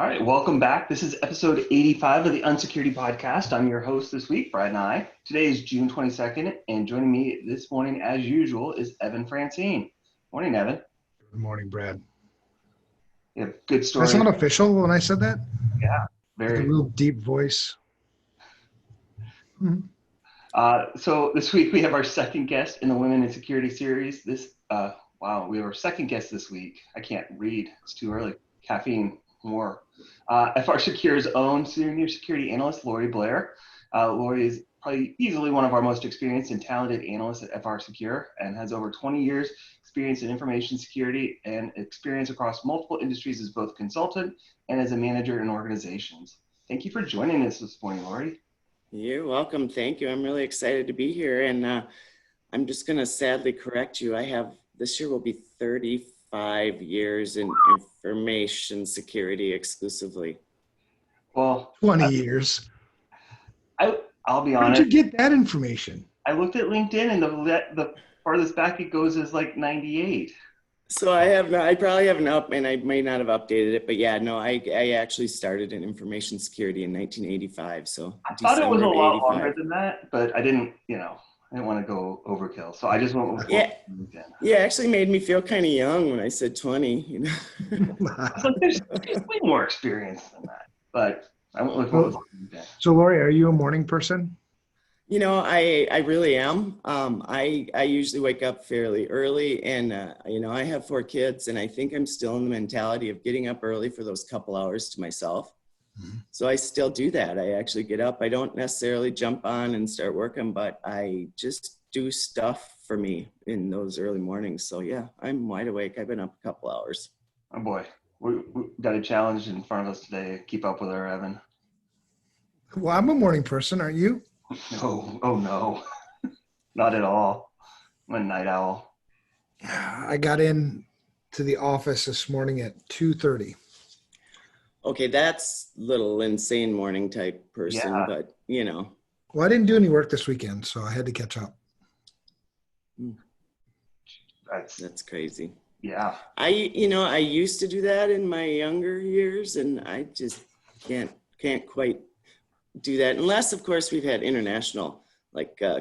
All right, welcome back. This is episode 85 of the Unsecurity podcast. I'm your host this week, Brad Nye. Today is June 22nd, and joining me this morning, as usual, is Evan Francine. Morning, Evan. Good morning, Brad. You have good story. That's not official when I said that? Yeah, Like very. a real deep voice. So this week we have our second guest in the Women in Security series. Wow, we have our second guest this week. I can't read, it's too early. Caffeine, more. FRSecure's own Senior Security Analyst, Lori Blair. Lori is probably easily one of our most experienced and talented analysts at FRSecure and has over 20 years experience in information security and experience across multiple industries as both consultant and as a manager in organizations. Thank you for joining us this morning, Lori. You're welcome. Thank you. I'm really excited to be here. And I'm just going to sadly correct you. This year will be 35 years in information security exclusively. Well, 20 years. I'll be Where honest. did you get that information? I looked at LinkedIn and the farthest back it goes is like 98. So I probably haven't and I may not have updated it, but yeah, no, I actually started in information security in 1985. So I thought it was a lot longer than that, but I didn't want to go overkill. So I just went with LinkedIn. Yeah, it actually made me feel kind of young when I said 20, you know. So there's way more experience than that, but I went with what was LinkedIn. So Lori, are you a morning person? You know, I really am. I usually wake up fairly early and, I have 4 kids and I think I'm still in the mentality of getting up early for those couple hours to myself. Mm-hmm. So I still do that. I actually get up. I don't necessarily jump on and start working, but I just do stuff for me in those early mornings. So yeah, I'm wide awake. I've been up a couple hours. Oh boy, we got a challenge in front of us today. Keep up with her, Evan. Well, I'm a morning person. Aren't you? No, oh no, not at all. I'm a night owl. I got in to the office this morning at 2:30. Okay, that's a little insane morning type person, yeah. But Well, I didn't do any work this weekend, so I had to catch up. That's crazy. Yeah. I used to do that in my younger years, and I just can't quite do that unless, of course, we've had international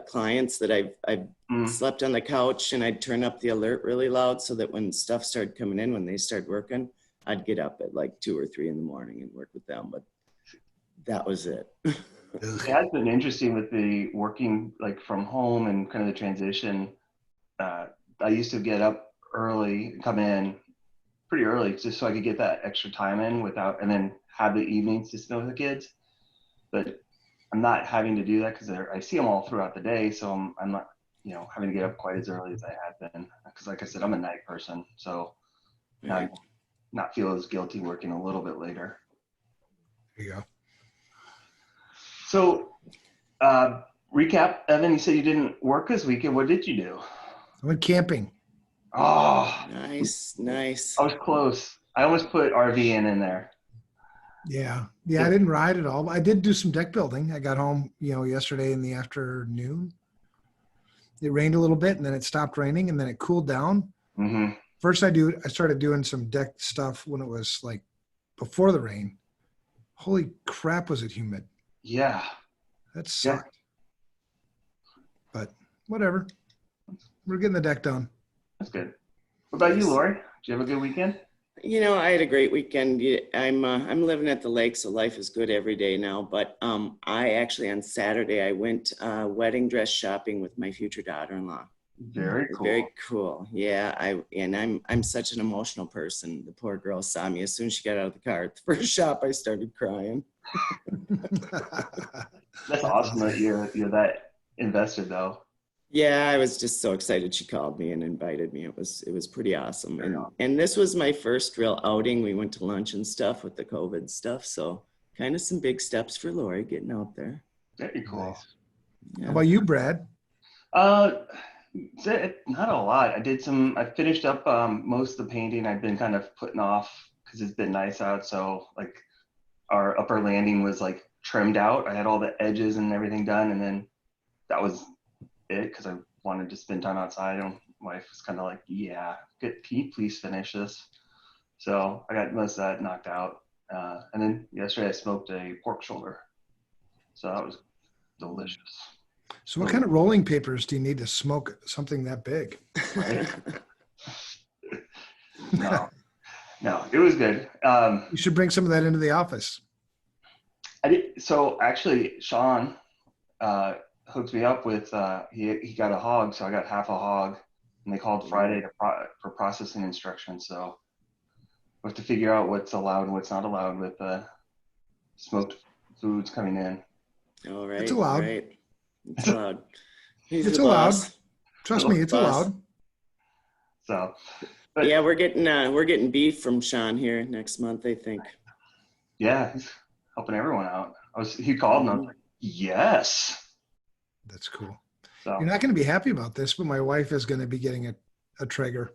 clients that I've slept on the couch and I'd turn up the alert really loud so that when stuff started coming in, when they started working, I'd get up at like 2 or 3 in the morning and work with them. But that was it. It has been interesting with the working from home and kind of the transition. I used to get up early, come in pretty early just so I could get that extra time in and then have the evenings to spend with the kids. But I'm not having to do that because I see them all throughout the day. So I'm not, having to get up quite as early as I had been. Because like I said, I'm a night person. So I not feel as guilty working a little bit later. There you go. So recap, Evan, you said you didn't work this weekend. What did you do? I went camping. Oh, nice. I was close. I almost put RV in there. Yeah, I didn't ride at all. I did do some deck building. I got home, yesterday in the afternoon. It rained a little bit, and then it stopped raining, and then it cooled down. Mm-hmm. First, I started doing some deck stuff when it was before the rain. Holy crap, was it humid? Yeah, that sucked. Yeah. But whatever, we're getting the deck done. That's good. What about you, Lori? Did you have a good weekend? I had a great weekend. I'm living at the lake, so life is good every day now. But I actually on Saturday I went wedding dress shopping with my future daughter-in-law. Very cool. Very cool. Yeah, I'm such an emotional person. The poor girl saw me as soon as she got out of the car. At the first shop, I started crying. That's awesome that you're that invested, though. Yeah, I was just so excited. She called me and invited me. It was pretty awesome. And this was my first real outing. We went to lunch and stuff with the COVID stuff. So kind of some big steps for Lori getting out there. Very cool. Nice. Yeah. How about you, Brad? Not a lot. I finished up most of the painting I've been kind of putting off because it's been nice out. So our upper landing was trimmed out. I had all the edges and everything done. And then that was it because I wanted to spend time outside, and my wife was kind of can you please finish this? So I got most of that knocked out, And then yesterday I smoked a pork shoulder. So that was delicious. So what kind of rolling papers do you need to smoke something that big? Right? No, it was good. You should bring some of that into the office. So actually, Sean hooked me up with, he got a hog, so I got half a hog, and they called Friday for processing instructions. So we have to figure out what's allowed and what's not allowed with smoked foods coming in. All right. It's allowed. Right. It's allowed. He's It's the allowed. boss. Trust me, it's Boss. allowed. So, but Yeah, we're getting beef from Sean here next month, I think. yeah, he's helping everyone out. He called and I was like, yes. That's cool. So You're not going to be happy about this, but my wife is going to be getting a Traeger.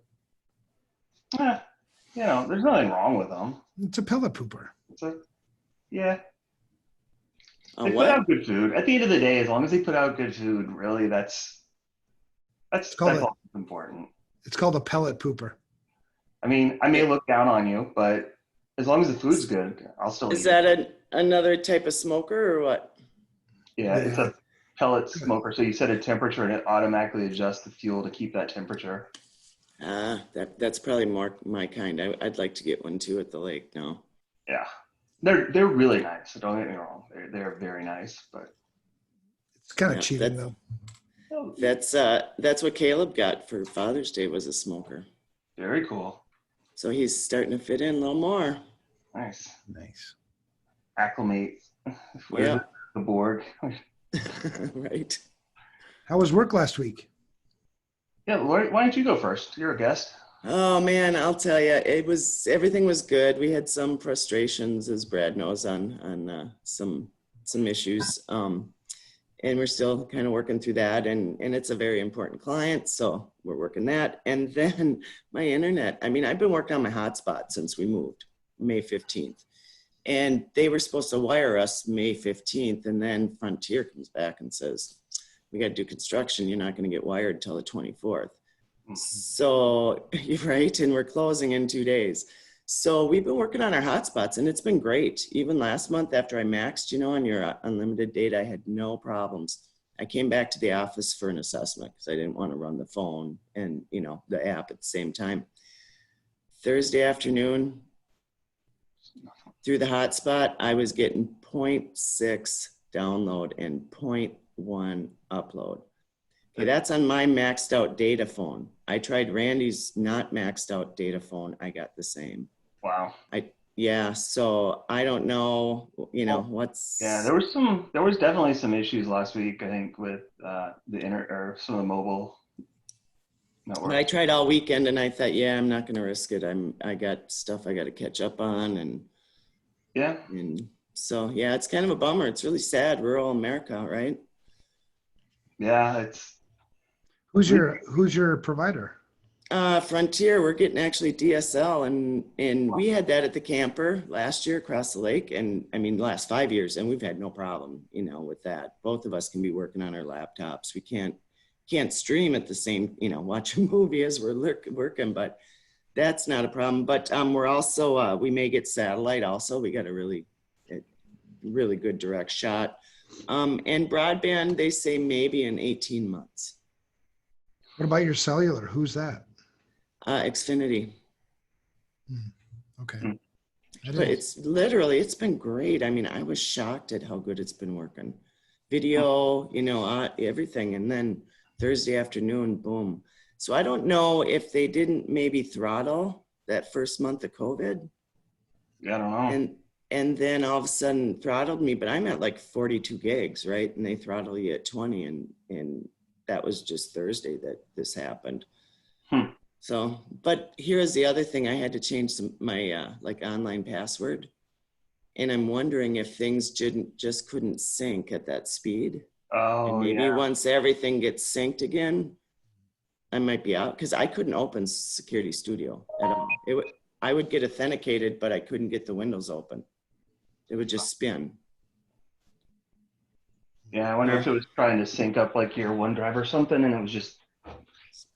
there's nothing wrong with them. It's a pellet pooper. It's like, yeah, Oh, they put what? out good food. At the end of the day, as long as they put out good food, really, that's all that's important. It's called a pellet pooper. I mean, I may look down on you, but as long as the food's good, I'll still eat Is it. that another type of smoker or what? Yeah, it's a pellet smoker. So you set a temperature and it automatically adjusts the fuel to keep that temperature. That's probably more my kind. I'd like to get one too at the lake now. Yeah, they're really nice. So don't get me wrong, they're very nice, but It's kind of Yeah, cheating though. That's what Caleb got for Father's Day, was a smoker. very cool. So he's starting to fit in a little more. Nice. Nice. Acclimate. Yeah. The Borg. Right. How was work last week? Yeah, Lori, why don't you go first? You're a guest. Oh man, I'll tell you, everything was good. We had some frustrations, as Brad knows, on some issues, and we're still kind of working through that. And it's a very important client, so we're working that. And then my internet. I mean, I've been working on my hotspot since we moved, May 15th, and they were supposed to wire us May 15th, and then Frontier comes back and says, "We got to do construction. You're not going to get wired till the 24th." So, right, and we're closing in 2 days. So we've been working on our hotspots, and it's been great. Even last month after I maxed, on your unlimited data, I had no problems. I came back to the office for an assessment because I didn't want to run the phone and, the app at the same time. Thursday afternoon, through the hotspot, I was getting 0.6 download and 0.1 upload. Okay, that's on my maxed out data phone. I tried Randy's not maxed out data phone. I got the same. Wow. So I don't know, what's. Yeah, there was definitely some issues last week, I think, with some of the mobile network. But I tried all weekend and I thought, I'm not going to risk it. I got stuff I got to catch up on, and so it's kind of a bummer. It's really sad, rural America, right? Yeah, Who's your provider? Frontier. We're getting actually DSL, and we had that at the camper last year across the lake, and I mean the last 5 years, and we've had no problem, with that. Both of us can be working on our laptops. We can't stream at the same, watch a movie as we're working, but that's not a problem. But we're also we may get satellite also. We got a really good direct shot, and broadband. They say maybe in 18 months. What about your cellular? Who's that? Xfinity. Okay. But it's been great. I mean, I was shocked at how good it's been working. Video, everything. And then Thursday afternoon, boom. So I don't know if they didn't maybe throttle that first month of COVID. Yeah, I don't know. And then all of a sudden throttled me, but I'm at like 42 gigs, right? And they throttle you at 20, and that was just Thursday that this happened. So, but here's the other thing. I had to change my online password, and I'm wondering if things just couldn't sync at that speed. Oh, and maybe once everything gets synced again, I might be out, because I couldn't open Security Studio at all. I would get authenticated, but I couldn't get the windows open. It would just spin. Yeah, I wonder if it was trying to sync up like your OneDrive or something, and it was just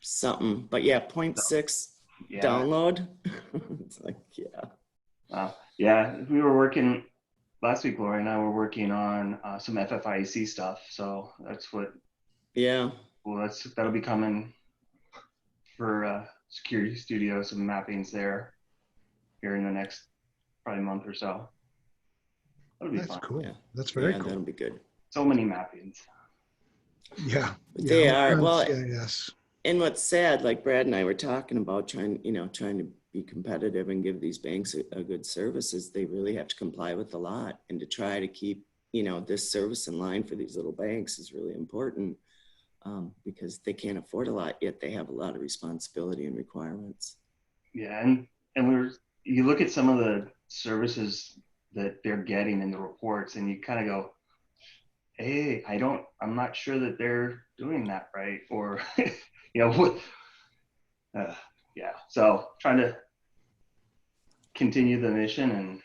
something. But 0.6 download. It's like, Yeah, we were working last week. Lori and I were working on some FFIEC stuff. So that's what. Yeah. Well, that'll be coming for Security Studio. Some mappings there here in the next probably month or so. That'll be That's fun. cool. Yeah. That's very Yeah, cool. that'll be good. So many mappings. Yeah. They are. Well, yes. and what's sad, like Brad and I were talking about trying to be competitive and give these banks a good service, is they really have to comply with the law, and to try to keep, this service in line for these little banks is really important, because they can't afford a lot, yet they have a lot of responsibility and requirements. Yeah, and you look at some of the services that they're getting in the reports, and you kind of go, hey, I'm not sure that they're doing that right, or what. Yeah, so trying to continue the mission and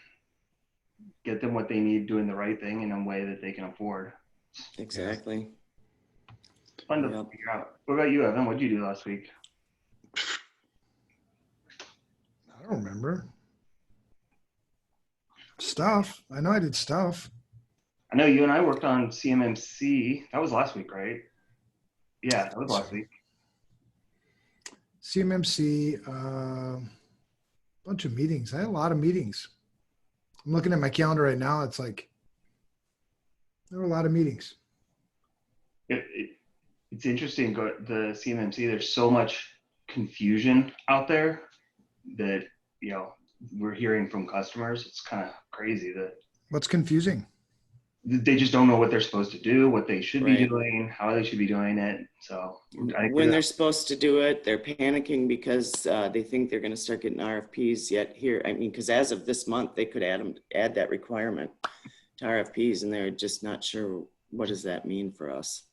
get them what they need, doing the right thing in a way that they can afford. Exactly. It's fun to figure out. What about you, Evan? What did you do last week? I don't remember. Stuff. I know I did stuff. I know you and I worked on CMMC. That was last week, right? Yeah, that was last week. CMMC, bunch of meetings. I had a lot of meetings. I'm looking at my calendar right now. It's like, there were a lot of meetings. It's interesting, the CMMC, there's so much confusion out there that, we're hearing from customers. It's kind of crazy that. What's confusing? They just don't know what they're supposed to do, what they should Right. be doing, how they should be doing it. So when they're supposed to do it, they're panicking because they think they're going to start getting RFPs. Yet here, because as of this month, they could add that requirement to RFPs, and they're just not sure what does that mean for us.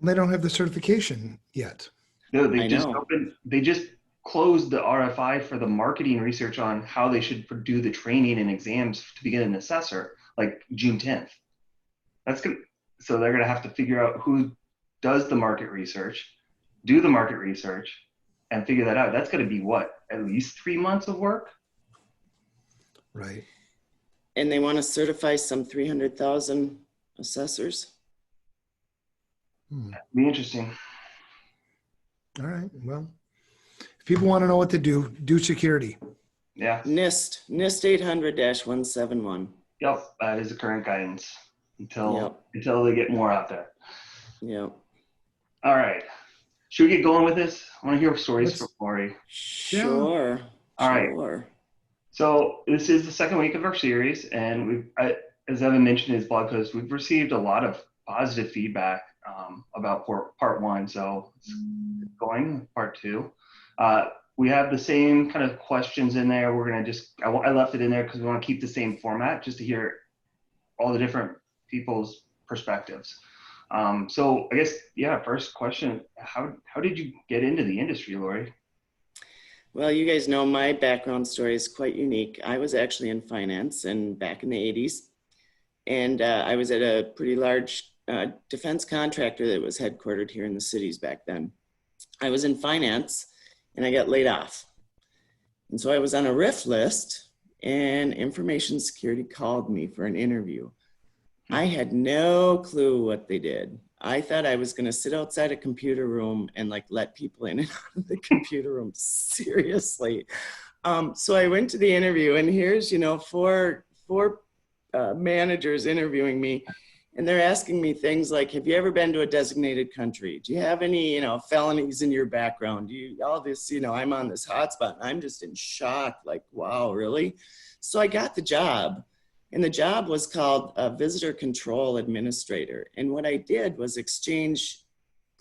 They don't have the certification yet. No, they just closed the RFI for the marketing research on how they should do the training and exams to become an assessor, like June 10th. So they're gonna have to figure out who does the market research, do the market research, and figure that out. That's gonna be at least 3 months of work? Right. And they want to certify some 300,000 assessors. Be interesting. All right. Well, if people want to know what to do security. Yeah. NIST 800-171. Yep, that is the current guidance until they get more out there. Yep. All right. Should we get going with this? I want to hear stories from Lorie. Sure. All right. So this is the second week of our series, and as Evan mentioned in his blog post, we've received a lot of positive feedback about part one. So it's going with part two. We have the same kind of questions in there. We're going to I left it in there because we want to keep the same format just to hear all the different people's perspectives. So I guess, first question, how did you get into the industry, Lorie? Well, you guys know my background story is quite unique. I was actually in finance and back in the 80s. And I was at a pretty large defense contractor that was headquartered here in the cities back then. I was in finance and I got laid off. And so I was on a RIF list, and Information Security called me for an interview. I had no clue what they did. I thought I was going to sit outside a computer room and let people in and out of the computer room. Seriously. So I went to the interview, and here's, four managers interviewing me, and they're asking me things like, have you ever been to a designated country? Do you have any, felonies in your background? All this, I'm on this hotspot. I'm just in shock, wow, really? So I got the job, and the job was called Visitor Control Administrator. And what I did was exchange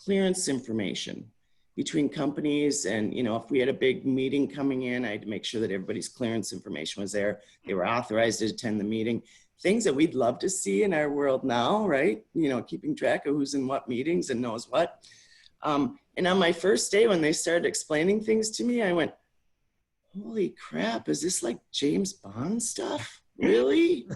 clearance information between companies. And, if we had a big meeting coming in, I had to make sure that everybody's clearance information was there. They were authorized to attend the meeting. Things that we'd love to see in our world now, right? Keeping track of who's in what meetings and knows what. And on my first day, when they started explaining things to me, I went, holy crap, is this like James Bond stuff? Really?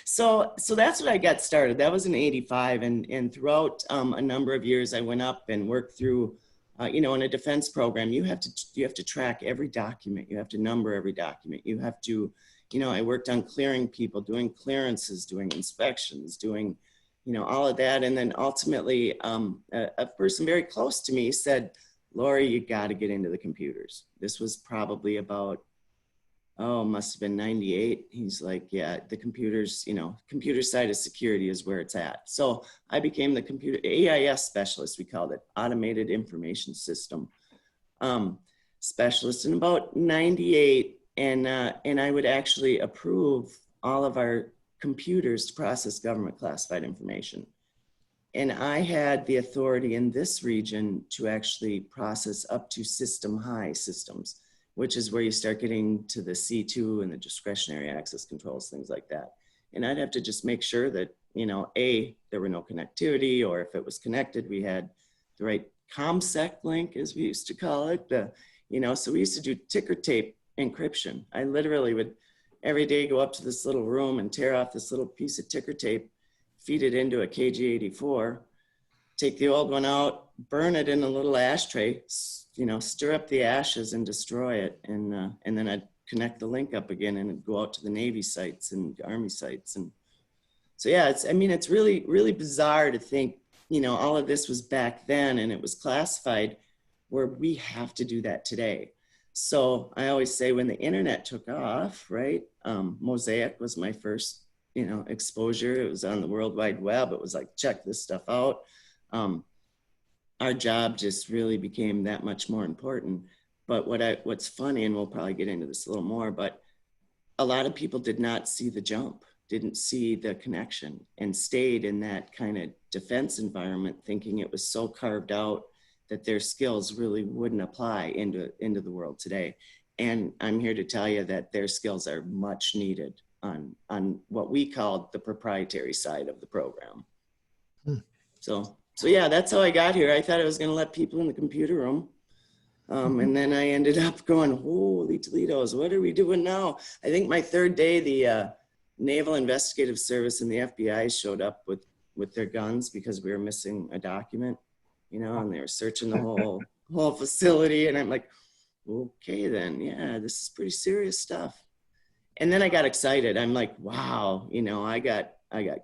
So that's what I got started. That was in 85. And throughout a number of years, I went up and worked through You know, in a defense program, you have to track every document. You have to number every document. You have to, you know, I worked on clearing people, doing clearances, doing inspections, doing, you know, all of that. And then ultimately, a person very close to me said, Lorie, you got to get into the computers. This was probably about, must have been 98. He's like, yeah, the computers, you know, computer side of security is where it's at. So I became the computer AIS specialist, we called it, Automated Information System specialist in about 98. And I would actually approve all of our computers to process government classified information. And I had the authority in this region to actually process up to system high systems, which is where you start getting to the C2 and the discretionary access controls, things like that. And I'd have to just make sure that, you know, there were no connectivity, or if it was connected, we had the right ComSec link, as we used to call it. You know, so we used to do ticker tape encryption. I literally would every day go up to this little room and tear off this little piece of ticker tape, feed it into a KG84, take the old one out, burn it in a little ashtray, you know, stir up the ashes and destroy it. And then I'd connect the link up again and it'd go out to the Navy sites and Army sites. And so, yeah, it's really, really bizarre to think, you know, all of this was back then and it was classified, where we have to do that today. So I always say when the internet took off, right? Mosaic was my first, you know, exposure. It was on the World Wide Web. It was like, check this stuff out. Our job just really became that much more important. But what's funny, and we'll probably get into this a little more, but a lot of people did not see the jump, didn't see the connection, and stayed in that kind of defense environment thinking it was so carved out that their skills really wouldn't apply into the world today. And I'm here to tell you that their skills are much needed on what we called the proprietary side of the program. So yeah, that's how I got here. I thought I was going to let people in the computer room. And then I ended up going, holy Toledo's, what are we doing now? I think my third day, the Naval Investigative Service and the FBI showed up with their guns because we were missing a document, you know, and they were searching the whole facility. And I'm like, okay, then, yeah, this is pretty serious stuff. And then I got excited. I'm like, wow, you know, I got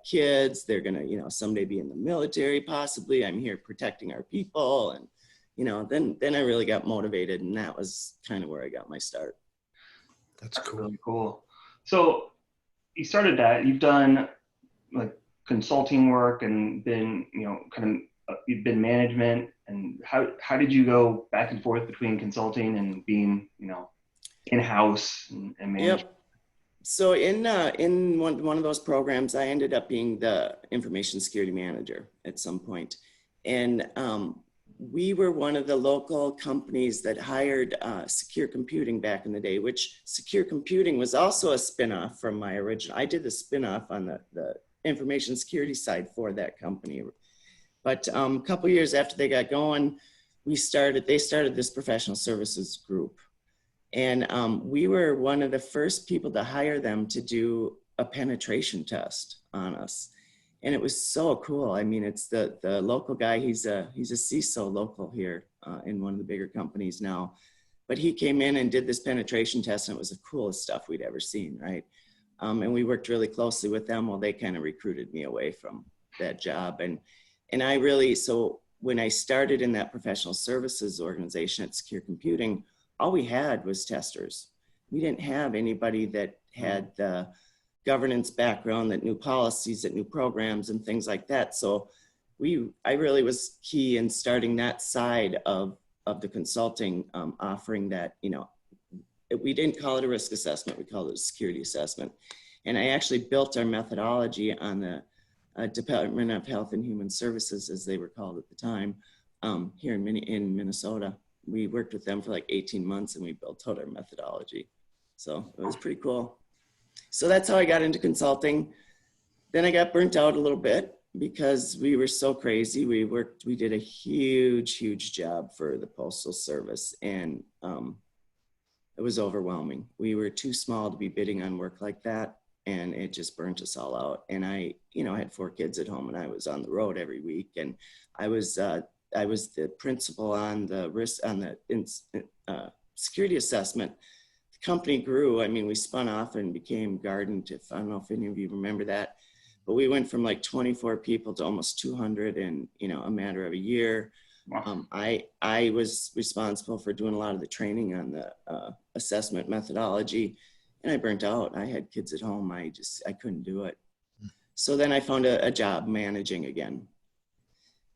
kids. They're going to, you know, someday be in the military, possibly. I'm here protecting our people. And, you know, then I really got motivated, and that was kind of where I got my start. That's cool. Really cool. So you started that, you've done like consulting work and been, you know, you've been management, and how did you go back and forth between consulting and being, you know, in-house and management? Yep. So in one of those programs, I ended up being the information security manager at some point. And we were one of the local companies that hired Secure Computing back in the day, which Secure Computing was also a spinoff from my original. I did the spinoff on the information security side for that company. But a couple years after they got going, they started this professional services group. And we were one of the first people to hire them to do a penetration test on us. And it was so cool. I mean, it's the local guy, he's a CISO local here in one of the bigger companies now. But he came in and did this penetration test, and it was the coolest stuff we'd ever seen, right? And we worked really closely with them while they kind of recruited me away from that job. And I really, so when I started in that professional services organization at Secure Computing, all we had was testers. We didn't have anybody that had the governance background, that knew policies, that knew programs and things like that. So I really was key in starting that side of the consulting, offering that, you know, we didn't call it a risk assessment, we called it a security assessment. And I actually built our methodology on the Department of Health and Human Services, as they were called at the time, here in Minnesota. We worked with them for like 18 months and we built out our methodology. So it was pretty cool. So that's how I got into consulting. Then I got burnt out a little bit because we were so crazy. We did a huge job for the Postal Service, and it was overwhelming. We were too small to be bidding on work like that, and it just burnt us all out. And I, you know, I had 4 kids at home and I was on the road every week, and I was I was the principal on the risk on the security assessment. The company grew. I mean, we spun off and became Guardant. I don't know if any of you remember that, but we went from like 24 people to almost 200 in, you know, a matter of a year. Wow. I was responsible for doing a lot of the training on the assessment methodology, and I burnt out. I had kids at home. I couldn't do it. So then I found a job managing again,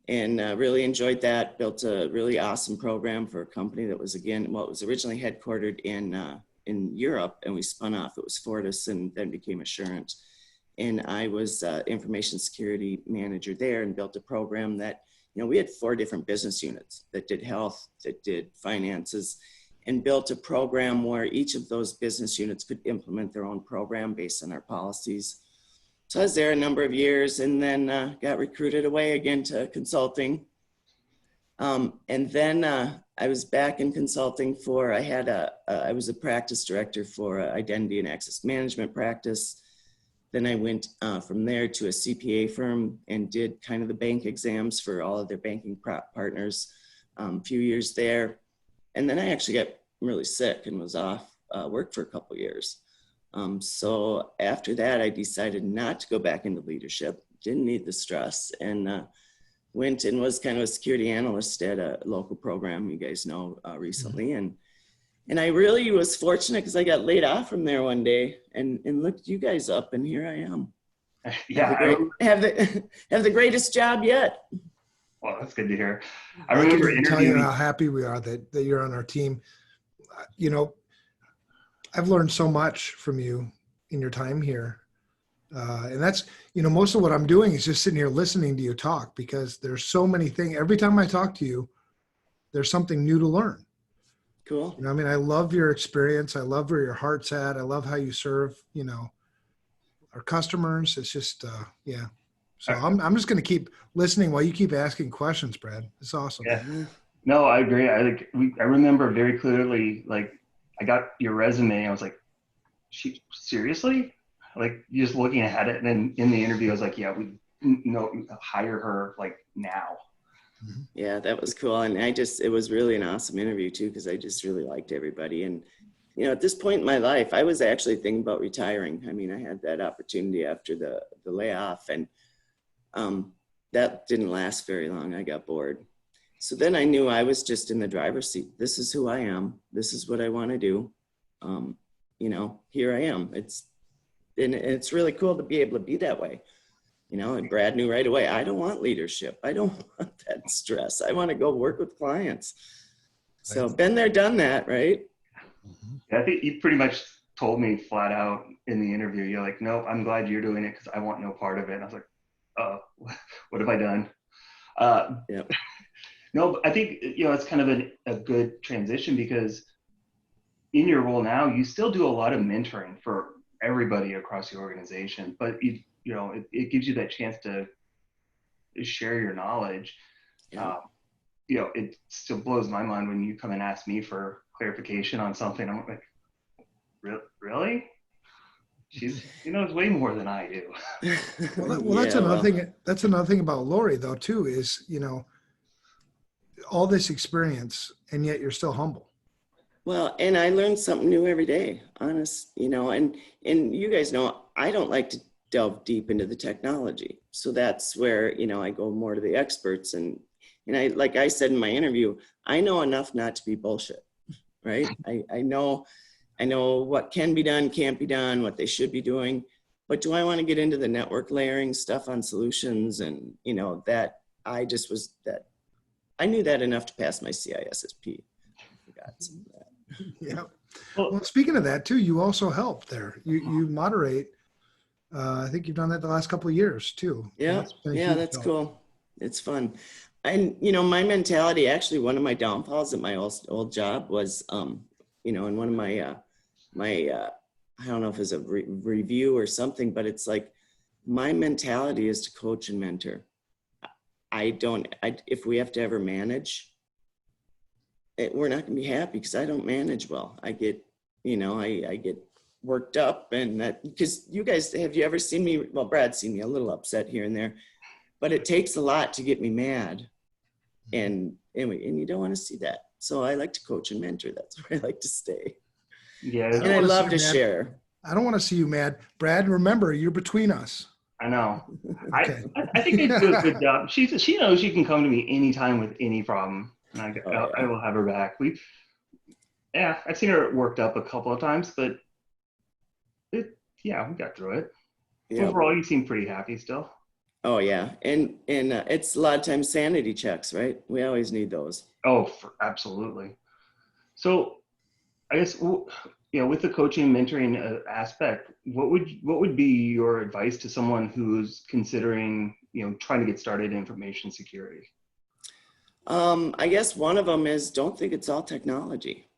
and really enjoyed that. Built a really awesome program for a company that was, again, well, it was originally headquartered in Europe, and we spun off. It was Fortis and then became Assurant. And I was information security manager there, and built a program that, you know, we had 4 different business units that did health, that did finances, and built a program where each of those business units could implement their own program based on our policies. So I was there a number of years, and then got recruited away again to consulting. And then I was back in consulting for, I was a practice director for identity and access management practice. Then I went from there to a CPA firm and did kind of the bank exams for all of their banking partners, a few years there. And then I actually got really sick and was off work for a couple of years. So after that, I decided not to go back into leadership, didn't need the stress, and went and was kind of a security analyst at a local program you guys know recently. And I really was fortunate because I got laid off from there one day and looked you guys up, and here I am. Yeah, have the greatest job yet. Well, that's good to hear. I remember tell you how happy we are that you're on our team. You know, I've learned so much from you in your time here. And that's, you know, most of what I'm doing is just sitting here listening to you talk, because there's so many things. Every time I talk to you, there's something new to learn. Cool. You know, I mean, I love your experience. I love where your heart's at. I love how you serve, you know, our customers. It's just, yeah. So I'm just going to keep listening while you keep asking questions, Brad. It's awesome. Yeah. No, I agree. I remember very clearly, like, I got your resume. I was like, seriously? Like, just looking at it. And then in the interview, I was like, yeah, we hire her like now. Yeah, that was cool. And it was really an awesome interview too, because I just really liked everybody. And, you know, at this point in my life, I was actually thinking about retiring. I mean, I had that opportunity after the layoff, and that didn't last very long. I got bored. So then I knew I was just in the driver's seat. This is who I am. This is what I want to do. You know, here I am. It's really cool to be able to be that way. You know, and Brad knew right away, I don't want leadership. I don't want that stress. I want to go work with clients. So been there, done that, right? Yeah, I think you pretty much told me flat out in the interview, you're like, no, I'm glad you're doing it because I want no part of it. And I was like, oh, what have I done? Yep. No, but I think, you know, it's kind of a good transition, because in your role now, you still do a lot of mentoring for everybody across the organization, but you know, it gives you that chance to share your knowledge. Yeah. You know, it still blows my mind when you come and ask me for clarification on something. I'm like, really? She knows way more than I do. Well, that's another thing. That's another thing about Lorie, though, too, is, you know, all this experience, and yet you're still humble. Well, and I learn something new every day, honest, you know, and you guys know, I don't like to delve deep into the technology. So that's where, you know, I go more to the experts, and I, like I said in my interview, I know enough not to be bullshit, right? I know what can be done, can't be done, what they should be doing, but do I want to get into the network layering stuff on solutions? And, you know, that I knew that enough to pass my CISSP. I forgot some of that. Yeah. Well, speaking of that too, you also help there. You moderate. I think you've done that the last couple of years too. Yeah. That's cool. It's fun. And, you know, my mentality, actually, one of my downfalls at my old job was, you know, in one of my, I don't know if it's a review or something, but it's like, my mentality is to coach and mentor. If we have to ever manage, we're not going to be happy, because I don't manage well. I get, you know, I get worked up, and that, because you guys, have you ever seen me? Well, Brad's seen me a little upset here and there, but it takes a lot to get me mad. And anyway, and you don't want to see that. So I like to coach and mentor. That's where I like to stay. Yeah, And I love to share. I don't want to see you mad. Brad, remember, you're between us. I know. Okay. I think they do a good job. She knows she can come to me anytime with any problem, and I will have her back. I've seen her worked up a couple of times, but we got through it. Yep. Overall, you seem pretty happy still. Oh yeah, and it's a lot of times sanity checks, right? We always need those. Oh, absolutely. So, I guess with the coaching, mentoring aspect, what would be your advice to someone who's considering trying to get started in information security? I guess one of them is don't think it's all technology,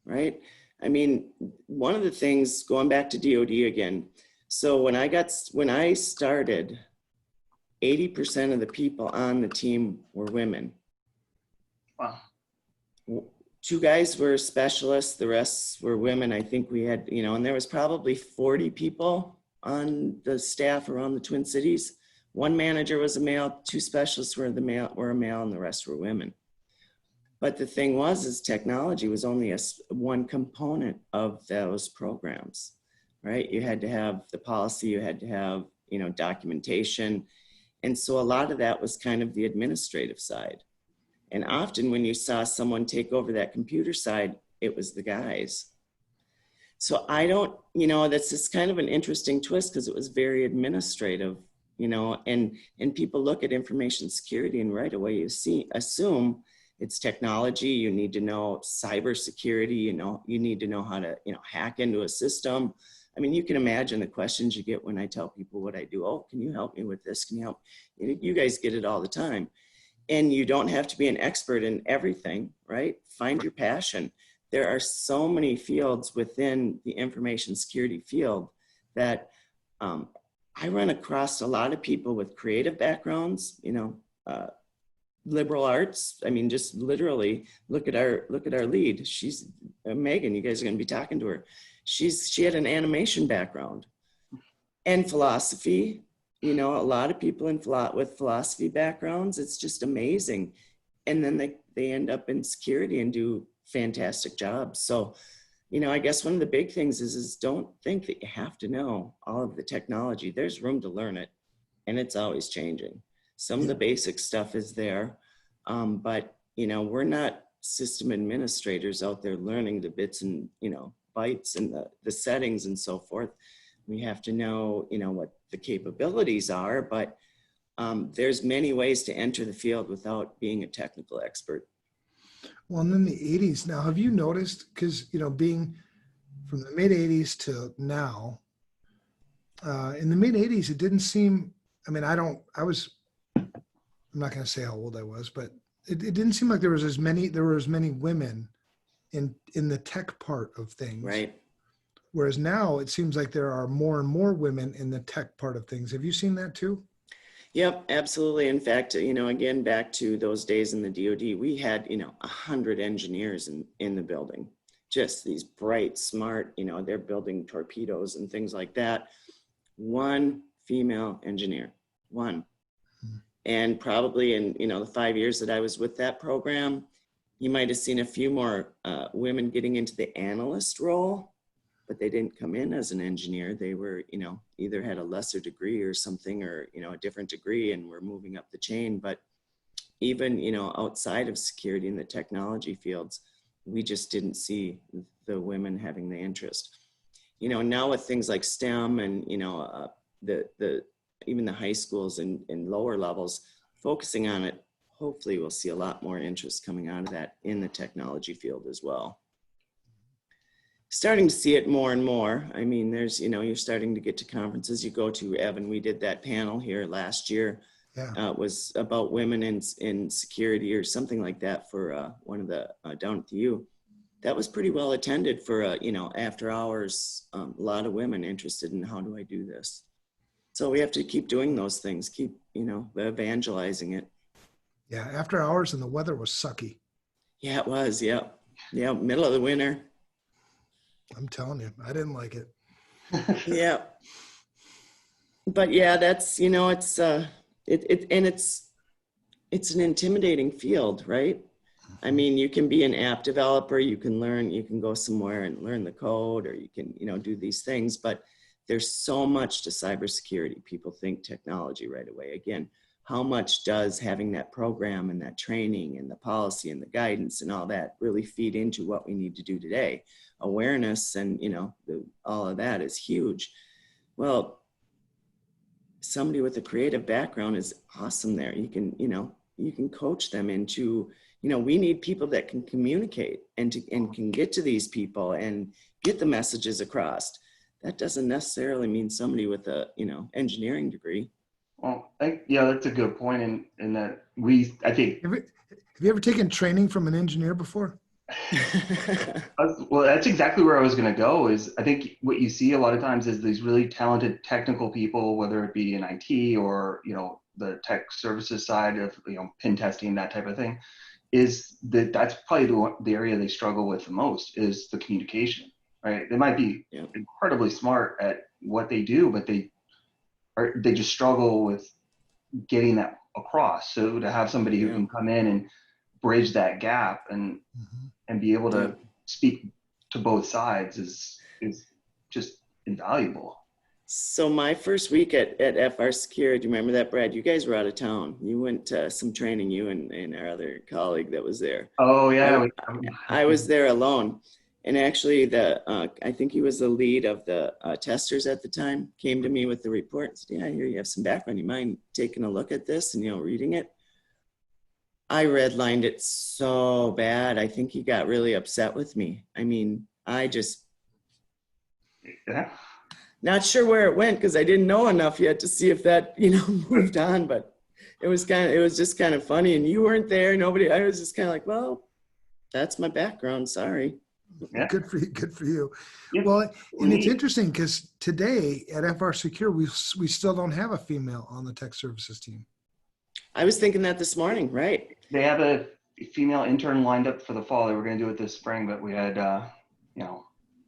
right? I mean, one of the things, going back to DoD again. So when I started, 80% of the people on the team were women. Wow. 2 guys were specialists, the rest were women. I think we had, and there was probably 40 people on the staff around the Twin Cities. 1 manager was a male, 2 specialists were a male, and the rest were women. But the thing is technology was only one component of those programs, right? You had to have the policy, you had to have, documentation. And so a lot of that was kind of the administrative side. And often when you saw someone take over that computer side, it was the guys. So I don't, that's just kind of an interesting twist because it was very administrative, and people look at information security and right away assume it's technology. You need to know cybersecurity, you need to know how to, hack into a system. I mean, you can imagine the questions you get when I tell people what I do. Oh, can you help me with this? Can you help? You guys get it all the time. And you don't have to be an expert in everything, right? Find your passion. There are so many fields within the information security field that I run across a lot of people with creative backgrounds, liberal arts. I mean, just literally look at our lead. She's Megan. You guys are going to be talking to her. She had an animation background and philosophy. A lot of people with philosophy backgrounds, it's just amazing. And then they end up in security and do fantastic jobs. So, I guess one of the big things is don't think that you have to know all of the technology. There's room to learn it, and it's always changing. Some of the basic stuff is there, but, we're not system administrators out there learning the bits and, bytes and the settings and so forth. We have to know, what the capabilities are, but there's many ways to enter the field without being a technical expert. Well, and in the 80s, now, have you noticed, because, being from the mid 80s to now, in the mid 80s, it didn't seem, I'm not going to say how old I was, but it didn't seem like there were as many women in the tech part of things. Right. Whereas now it seems like there are more and more women in the tech part of things. Have you seen that too? Yep, absolutely. In fact, again, back to those days in the DoD, we had, 100 engineers in the building, just these bright, smart, they're building torpedoes and things like that. 1 female engineer, 1. And probably in, the 5 years that I was with that program, you might have seen a few more women getting into the analyst role, but they didn't come in as an engineer. They were, either had a lesser degree or something, or, a different degree, and were moving up the chain. But even, outside of security in the technology fields, we just didn't see the women having the interest. Now with things like STEM and, even the high schools and lower levels focusing on it, hopefully we'll see a lot more interest coming out of that in the technology field as well. Starting to see it more and more. I mean, there's, you're starting to get to conferences you go to. Evan, we did that panel here last year. Yeah. It was about women in security or something like that for one of the down at the U. That was pretty well attended for, after hours, a lot of women interested in how do I do this. So we have to keep doing those things, keep, evangelizing it. Yeah, after hours and the weather was sucky. Yeah, it was. Yeah. Yeah, middle of the winter. I'm telling you, I didn't like it. Yeah. But yeah, that's, it's it's an intimidating field, right? I mean, you can be an app developer, you can go somewhere and learn the code, or you can, do these things, but there's so much to cybersecurity. People think technology right away. Again, how much does having that program and that training and the policy and the guidance and all that really feed into what we need to do today? Awareness and, all of that is huge. Well, somebody with a creative background is awesome there. You can coach them into, we need people that can communicate and can get to these people and get the messages across. That doesn't necessarily mean somebody with a, engineering degree. Well, that's a good point. In that I think. Have you ever taken training from an engineer before? Well, that's exactly where I was going to go. Is I think what you see a lot of times is these really talented technical people, whether it be in IT or, the tech services side of, pen testing, that type of thing, is that's probably the area they struggle with the most is the communication, right? They might be incredibly smart at what they do, but they just struggle with getting that across. So to have somebody who can come in and bridge that gap and be able to speak to both sides is just invaluable. So my first week at FRSecure, do you remember that, Brad? You guys were out of town. You went to some training, you and our other colleague that was there. Oh yeah. I was there alone. And actually I think he was the lead of the testers at the time, came to me with the report and said, I hear you have some background. You mind taking a look at this and, reading it? I redlined it so bad. I think he got really upset with me. I mean, not sure where it went because I didn't know enough yet to see if that, moved on, but it was just kind of funny. And you weren't there. I was just kind of like, well, that's my background. Sorry. Yeah. Good for you. Good for you. Yeah. Well, and it's interesting because today at FRSecure, we still don't have a female on the tech services team. I was thinking that this morning, right? They have a female intern lined up for the fall. They were going to do it this spring, but we had,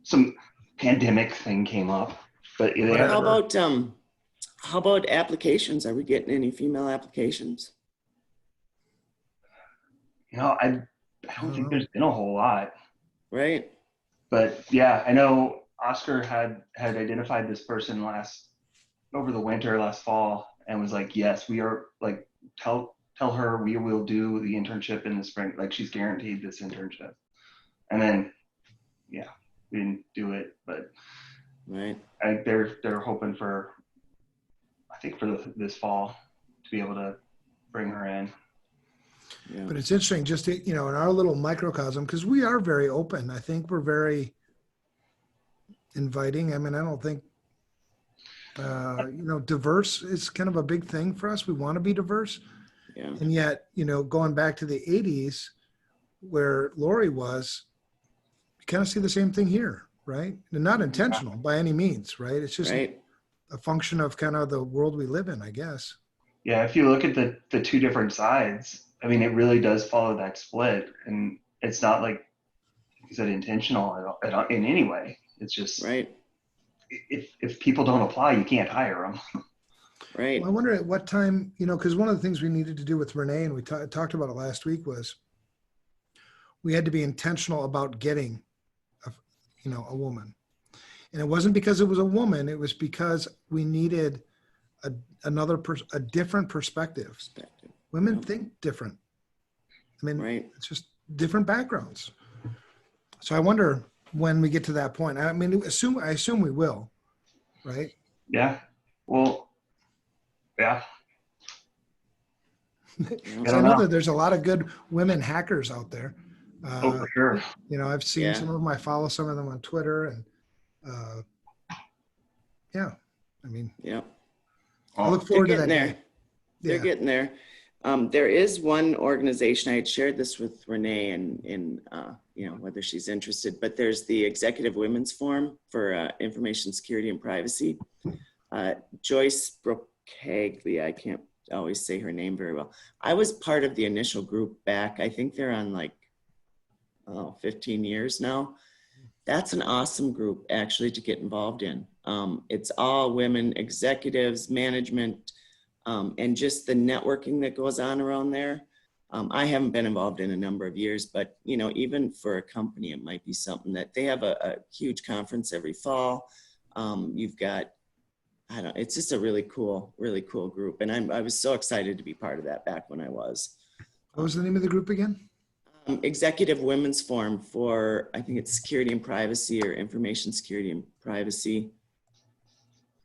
some pandemic thing came up. But how about applications? Are we getting any female applications? I don't think there's been a whole lot. Right. But yeah, I know Oscar had identified this person over the winter last fall and was like, yes, we are like, tell her we will do the internship in the spring. Like she's guaranteed this internship. And then, we didn't do it, but right. I think they're hoping for this fall to be able to bring her in. Yeah. But it's interesting just to, in our little microcosm, because we are very open. I think we're very inviting. I mean, I don't think, diverse is kind of a big thing for us. We want to be diverse. Yeah. And yet, going back to the 80s where Lorie was, you kind of see the same thing here, right? And not intentional by any means, right? It's just a function of kind of the world we live in, I guess. Yeah, if you look at the two different sides, I mean, it really does follow that split. And it's not like you said intentional in any way. It's just, if people don't apply, you can't hire them. Right. Well, I wonder at what time, because one of the things we needed to do with Renee, and we talked about it last week, was we had to be intentional about getting a woman. And it wasn't because it was a woman, it was because we needed a different perspective. Women think different. I mean, it's just different backgrounds. So I wonder when we get to that point. I mean, I assume we will, right? Yeah. Well, yeah. I know that there's a lot of good women hackers out there. For sure. I've seen some of them. I follow some of them on Twitter, and I look forward to that day. They're getting there. There is one organization, I had shared this with Renee and whether she's interested, but there's the Executive Women's Forum for Information Security and Privacy. Joyce Brocaglia, I can't always say her name very well. I was part of the initial group back. I think they're on 15 years now. That's an awesome group actually to get involved in. It's all women executives, management, and just the networking that goes on around there. I haven't been involved in a number of years, but even for a company, it might be something that they have a huge conference every fall. You've got, it's just a really cool group. And I was so excited to be part of that back when I was. What was the name of the group again? Executive Women's Forum for, I think it's security and privacy, or information security and privacy.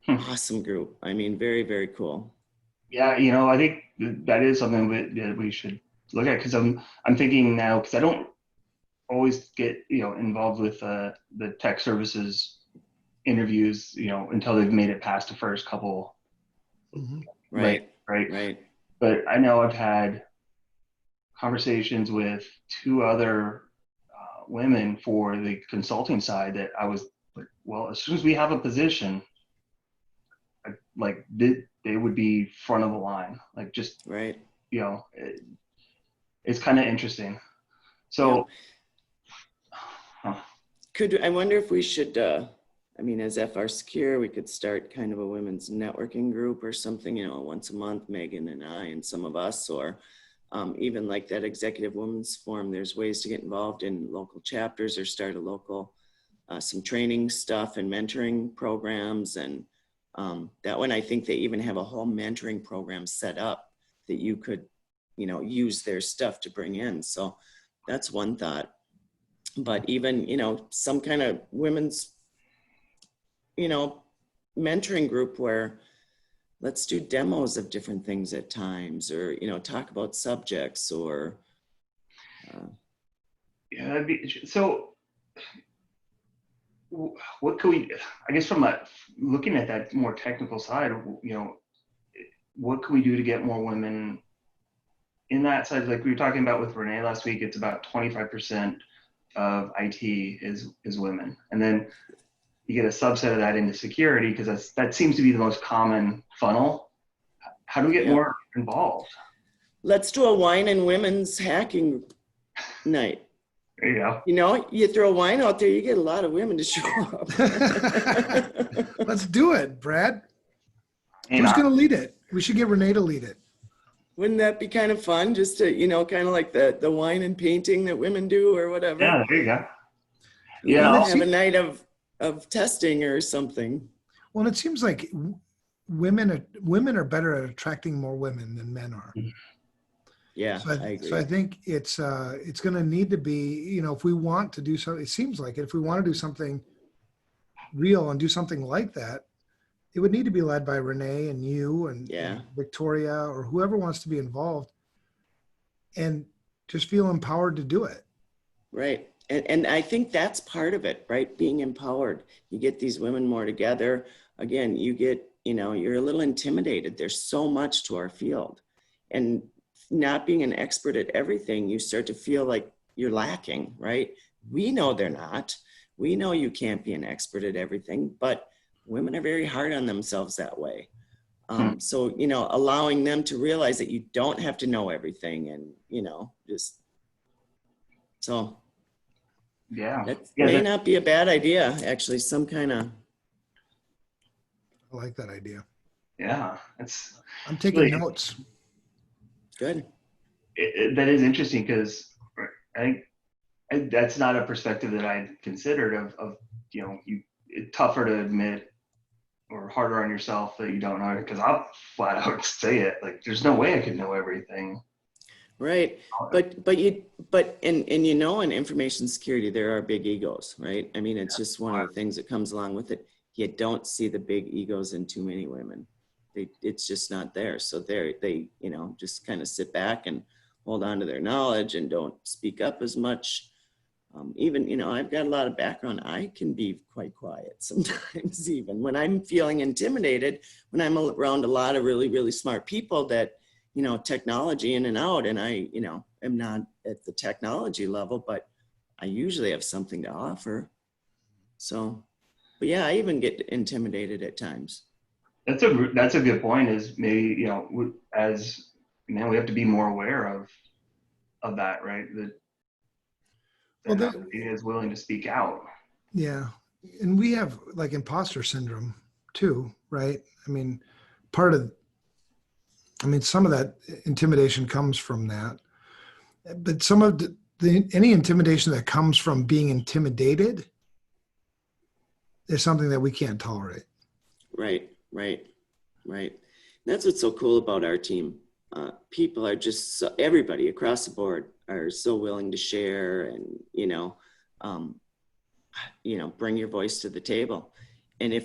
Awesome group. I mean, very, very cool. Yeah, I think that is something that we should look at, because I'm thinking now, because I don't always get involved with the tech services interviews until they've made it past the first couple. Mm-hmm. Right. But I know I've had conversations with two other women for the consulting side that I was like, well, as soon as we have a position, they would be front of the line, like just right. It's kind of interesting. So I wonder if we should as FRSecure, we could start kind of a women's networking group or something, once a month, Megan and I and some of us, or even like that Executive Women's Forum. There's ways to get involved in local chapters or start a local, some training stuff and mentoring programs. And that one, I think they even have a whole mentoring program set up that you could, use their stuff to bring in. So that's one thought. But even, some kind of women's, mentoring group where let's do demos of different things at times, or, talk about subjects, or. Yeah, so what could we, I guess from looking at that more technical side, what can we do to get more women in that side? Like we were talking about with Renee last week, it's about 25% of IT is women. And then you get a subset of that into security, because that seems to be the most common funnel. How do we get more involved? Let's do a wine and women's hacking night. There you go. You throw wine out there, you get a lot of women to show up. Let's do it, Brad. And who's going to lead it? We should get Renee to lead it. Wouldn't that be kind of fun? Just to, kind of like the wine and painting that women do or whatever. Yeah, there you go. Yeah, have a night of testing or something. Well, it seems like women are better at attracting more women than men are. Yeah, so I agree. So I think it's going to need to be, if we want to do something, it seems like if we want to do something real and do something like that, it would need to be led by Renee and you and Victoria, or whoever wants to be involved, and just feel empowered to do it. Right. And I think that's part of it, right? Being empowered. You get these women more together. Again, you get, you're a little intimidated. There's so much to our field. And not being an expert at everything, you start to feel like you're lacking, right? We know they're not. We know you can't be an expert at everything, but women are very hard on themselves that way. So, allowing them to realize that you don't have to know everything, and, so. Yeah. That may not be a bad idea, actually, some kind of. I like that idea. Yeah. I'm taking notes. Good. That is interesting, because I think that's not a perspective that I'd considered of it's tougher to admit or harder on yourself that you don't know, because I'll flat out say it. Like, there's no way I could know everything. Right. But in information security, there are big egos, right? I mean, it's just one of the things that comes along with it. You don't see the big egos in too many women. It's just not there. So they just kind of sit back and hold on to their knowledge and don't speak up as much. Even, I've got a lot of background. I can be quite quiet sometimes, even when I'm feeling intimidated, when I'm around a lot of really, really smart people that, technology in and out, and I, am not at the technology level, but I usually have something to offer. So, but yeah, I even get intimidated at times. That's a good point, is maybe, as man, we have to be more aware of that, right? That he is willing to speak out. Yeah. And we have like imposter syndrome too, right? I mean, part of I mean, some of that intimidation comes from that, but some of any intimidation that comes from being intimidated is something that we can't tolerate. Right. That's what's so cool about our team. People are just everybody across the board are so willing to share and, bring your voice to the table. And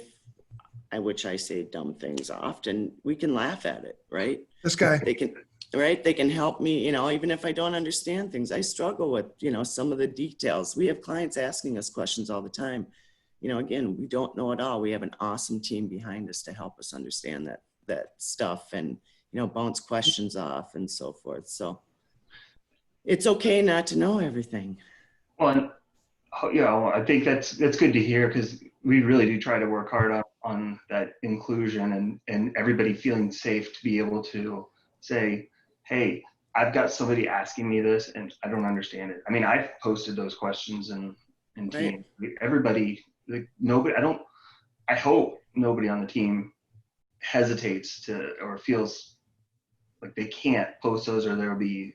which I say dumb things often, we can laugh at it, right? This guy. They can help me, even if I don't understand things. I struggle with, some of the details. We have clients asking us questions all the time. Again, we don't know it all. We have an awesome team behind us to help us understand that stuff and, bounce questions off and so forth. So it's okay not to know everything. Well, I think that's good to hear, because we really do try to work hard on that inclusion and everybody feeling safe to be able to say, hey, I've got somebody asking me this and I don't understand it. I mean, I've posted those questions in team. Everybody, nobody, I hope nobody on the team hesitates to or feels like they can't post those, or they'll be,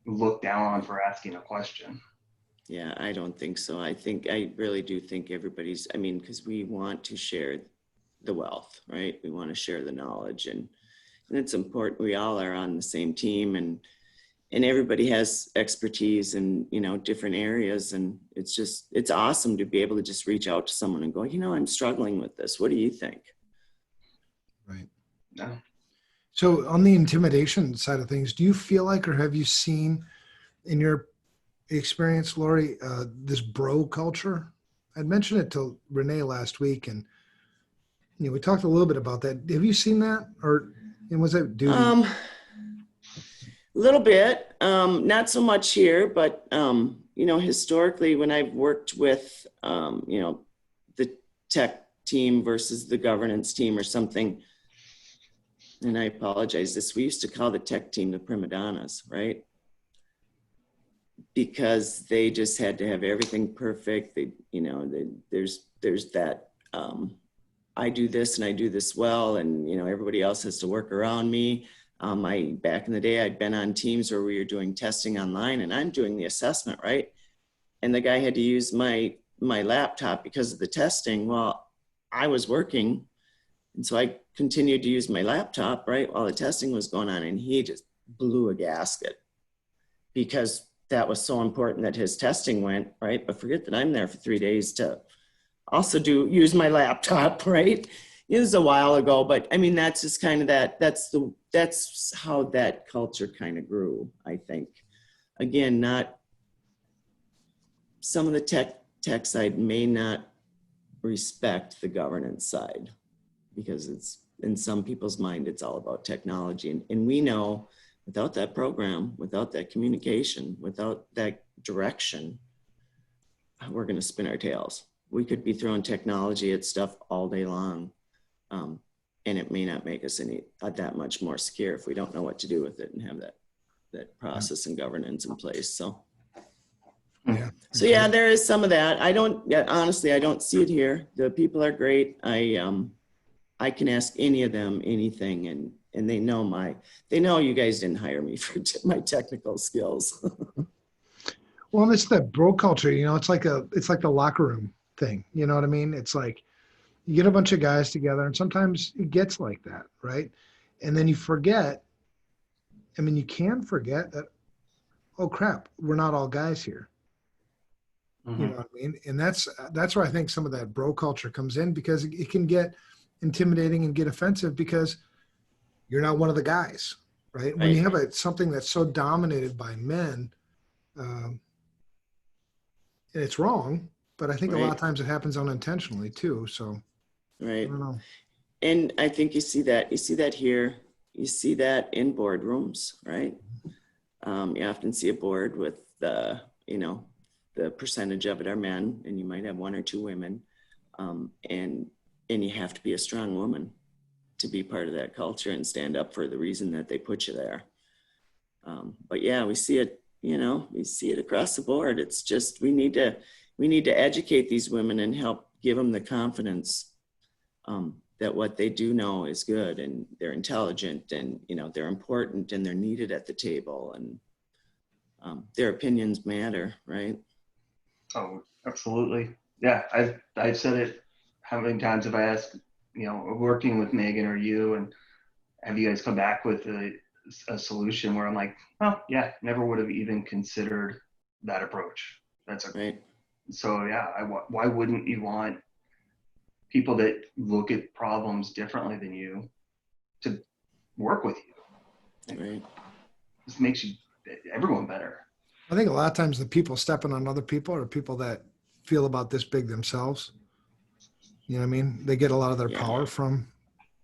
looked down on for asking a question. Yeah, I don't think so. I really do think everybody's, because we want to share the wealth, right? We want to share the knowledge, and it's important. We all are on the same team, and everybody has expertise in, different areas. And it's awesome to be able to just reach out to someone and go, I'm struggling with this. What do you think? Right. Yeah. So on the intimidation side of things, do you feel like, or have you seen in your experience, Lorie, this bro culture? I'd mentioned it to Renee last week, and we talked a little bit about that. Have you seen that, and was that due to a little bit, not so much here, but historically, when I've worked with the tech team versus the governance team or something, and I apologize, we used to call the tech team the prima donnas, right? Because they just had to have everything perfect. There's that, I do this and I do this well, and everybody else has to work around me. Back in the day, I'd been on teams where we were doing testing online, and I'm doing the assessment, right? And the guy had to use my laptop because of the testing. Well, I was working, and so I continued to use my laptop, right, while the testing was going on, and he just blew a gasket because that was so important that his testing went, right? But forget that I'm there for 3 days to also use my laptop, right? It was a while ago, but that's just kind of that's how that culture kind of grew, I think. Again, not some of the tech side may not respect the governance side, because it's in some people's mind, it's all about technology. And we know without that program, without that communication, without that direction, we're going to spin our tails. We could be throwing technology at stuff all day long. And it may not make us that much more secure if we don't know what to do with it and have that process and governance in place. So yeah, there is some of that. Honestly, I don't see it here. The people are great. I can ask any of them anything, and they know you guys didn't hire me for my technical skills. Well, it's that bro culture, it's like the locker room thing. You know what I mean? It's like you get a bunch of guys together, and sometimes it gets like that, right? And then you forget. You can forget that, oh crap, we're not all guys here. Mm-hmm. You know what I mean? And that's where I think some of that bro culture comes in, because it can get intimidating and get offensive because you're not one of the guys, right? When you have something that's so dominated by men, and it's wrong, but I think a lot of times it happens unintentionally too. So, I don't know. And I think you see that here, you see that in boardrooms, right? You often see a board with the percentage of it are men, and you might have one or two women, and you have to be a strong woman to be part of that culture and stand up for the reason that they put you there. But yeah, we see it, we see it across the board. It's just, we need to educate these women and help give them the confidence that what they do know is good, and they're intelligent, and, you know, they're important, and they're needed at the table, and their opinions matter, right? Oh, absolutely. Yeah, I've said it. How many times have I asked, you know, working with Megan or you, and have you guys come back with a solution where I'm like, well, yeah, never would have even considered that approach. That's a Right. So yeah, why wouldn't you want people that look at problems differently than you to work with you? Right. This makes everyone better. I think a lot of times the people stepping on other people are people that feel about this big themselves. You know what I mean? They get a lot of their power from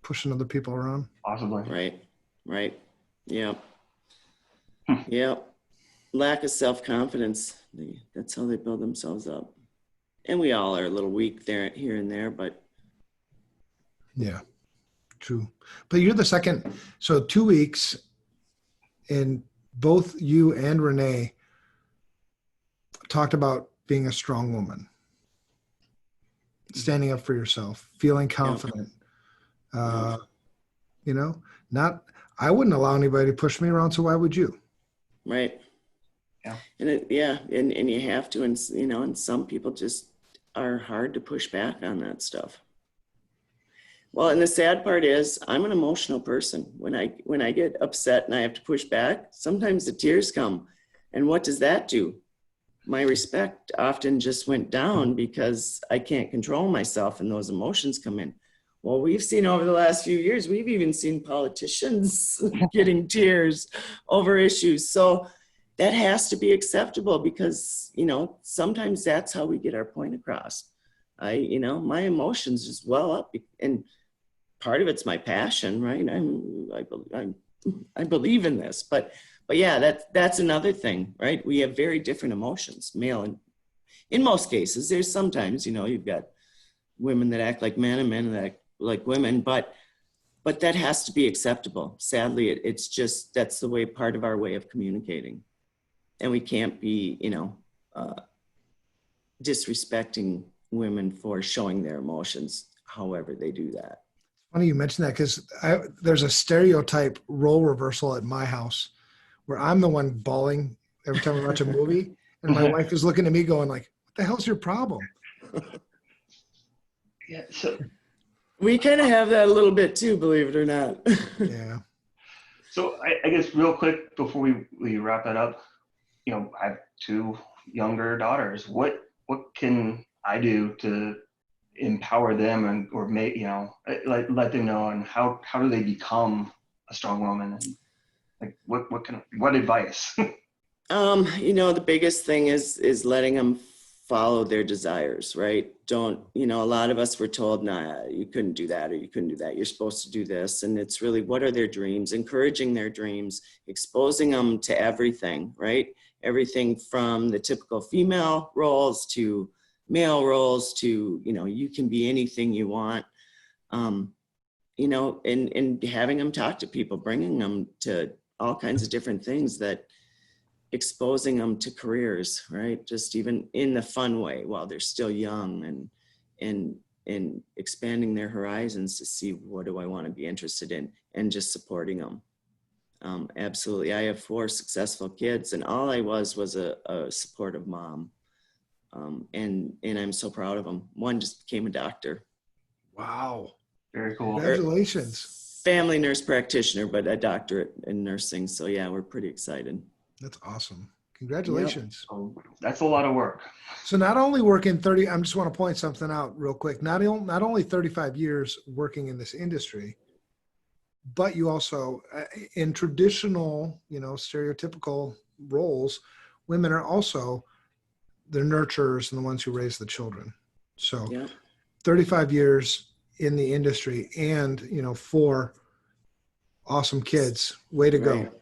pushing other people around. Possibly. Right. Right. Yep. Yep. Lack of self-confidence. That's how they build themselves up. And we all are a little weak there, here and there, but. Yeah, true. But you're the second. So 2 weeks, and both you and Renee talked about being a strong woman, standing up for yourself, feeling confident. You know, I wouldn't allow anybody to push me around, so why would you? Right. Yeah. And you have to, and, you know, and some people just are hard to push back on that stuff. Well, and the sad part is I'm an emotional person. When I get upset and I have to push back, sometimes the tears come. And what does that do? My respect often just went down because I can't control myself and those emotions come in. Well, we've seen over the last few years, we've even seen politicians getting tears over issues. So that has to be acceptable because, you know, sometimes that's how we get our point across. You know, my emotions just well up, and part of it's my passion, right? I believe in this, but yeah, that's another thing, right? We have very different emotions, male, and in most cases, there's sometimes, you know, you've got women that act like men and men that act like women, but that has to be acceptable. Sadly, it's just, that's the way, part of our way of communicating. And we can't be, you know, disrespecting women for showing their emotions, however they do that. Funny you mentioned that, because there's a stereotype role reversal at my house where I'm the one bawling every time we watch a movie, and my wife is looking at me going like, what the hell's your problem? Yeah. So we kind of have that a little bit too, believe it or not. Yeah. So I guess real quick before we wrap that up, you know, I have 2 younger daughters. What can I do to empower them or make, you know, let them know, and how do they become a strong woman, and like what advice? You know, the biggest thing is letting them follow their desires, right? Don't, you know, a lot of us were told, nah, you couldn't do that, or you couldn't do that. You're supposed to do this. And it's really, what are their dreams? Encouraging their dreams, exposing them to everything, right? Everything from the typical female roles to male roles to, you know, you can be anything you want. You know, and having them talk to people, bringing them to all kinds of different things, that exposing them to careers, right? Just even in the fun way while they're still young, and expanding their horizons to see, what do I want to be interested in, and just supporting them. Absolutely. I have 4 successful kids, and all I was a supportive mom. And I'm so proud of them. One just became a doctor. Wow. Very cool. Congratulations. Family nurse practitioner, but a doctorate in nursing. So yeah, we're pretty excited. That's awesome. Congratulations. Yep. So that's a lot of work. So not only working 30, I just want to point something out real quick. Not only 35 years working in this industry, but you also, in traditional, you know, stereotypical roles, women are also the nurturers and the ones who raise the children. So Yeah. 35 years in the industry, and, you know, 4 awesome kids. Way to go.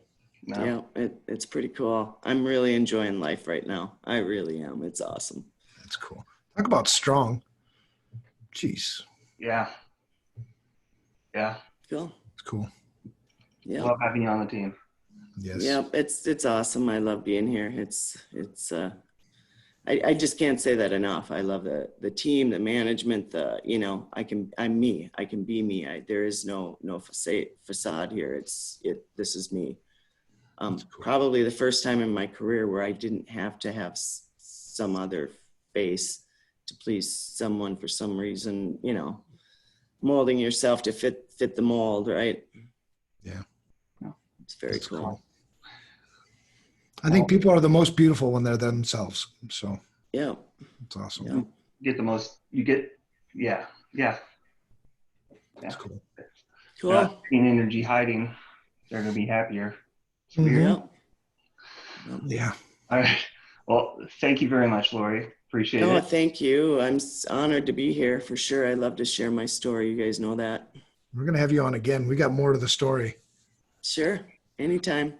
No. Yeah, it's pretty cool. I'm really enjoying life right now. I really am. It's awesome. That's cool. Talk about strong. Jeez. Yeah. Yeah. Cool. It's cool. Yeah. Love having you on the team. Yes. Yeah, it's awesome. I love being here. I I just can't say that enough. I love the team, the management, I'm me. I can be me. There is no facade here. This is me. Cool. Probably the first time in my career where I didn't have to have some other face to please someone for some reason, molding yourself to fit the mold, right? Yeah. It's very cool. I think people are the most beautiful when they're themselves. So yeah, it's awesome. Yeah. That's cool. Cool. Not in energy hiding. They're going to be happier. Mm-hmm. Yeah. All right. Well, thank you very much, Lorie. Appreciate it. Thank you. I'm honored to be here for sure. I love to share my story. You guys know that. We're going to have you on again. We got more to the story. Sure. Anytime.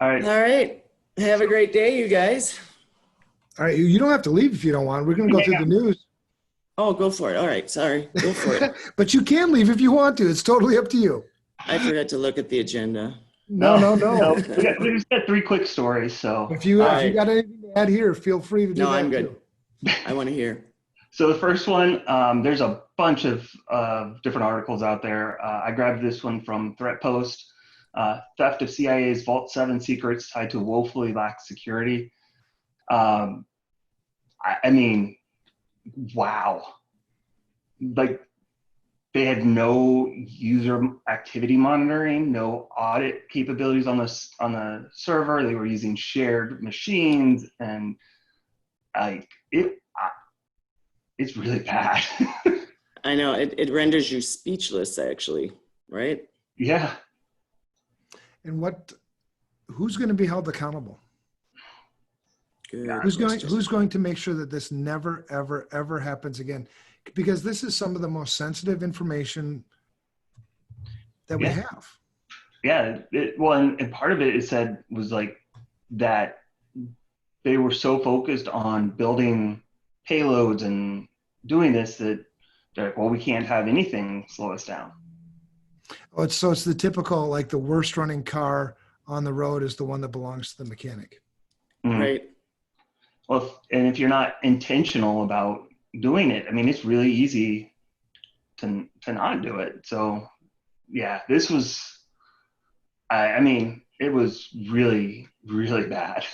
All right. All right. Have a great day, you guys. All right. You don't have to leave if you don't want. We're going to go through the news. Oh, go for it. All right. Sorry. Go for it. But you can leave if you want to. It's totally up to you. I forgot to look at the agenda. No. We just got 3 quick stories. So if you got anything to add here, feel free to do that. No, I'm good. Too. I want to hear. So the first one, there's a bunch of different articles out there. I grabbed this one from Threat Post. Theft of CIA's Vault 7 secrets tied to woefully lax security. I mean, wow. Like, they had no user activity monitoring, no audit capabilities on the server. They were using shared machines, and it's really bad. I know it renders you speechless, actually, right? Yeah. And who's going to be held accountable? Good. Who's going to make sure that this never, ever, ever happens again? Because this is some of the most sensitive information that we have. Yeah. And part of it said was like that they were so focused on building payloads and doing this that they're like, well, we can't have anything slow us down. Oh, it's the typical, like, the worst running car on the road is the one that belongs to the mechanic. Mm-hmm. Right. Well, and if you're not intentional about doing it, I mean, it's really easy to not do it. So yeah, this was, I mean, it was really, really bad.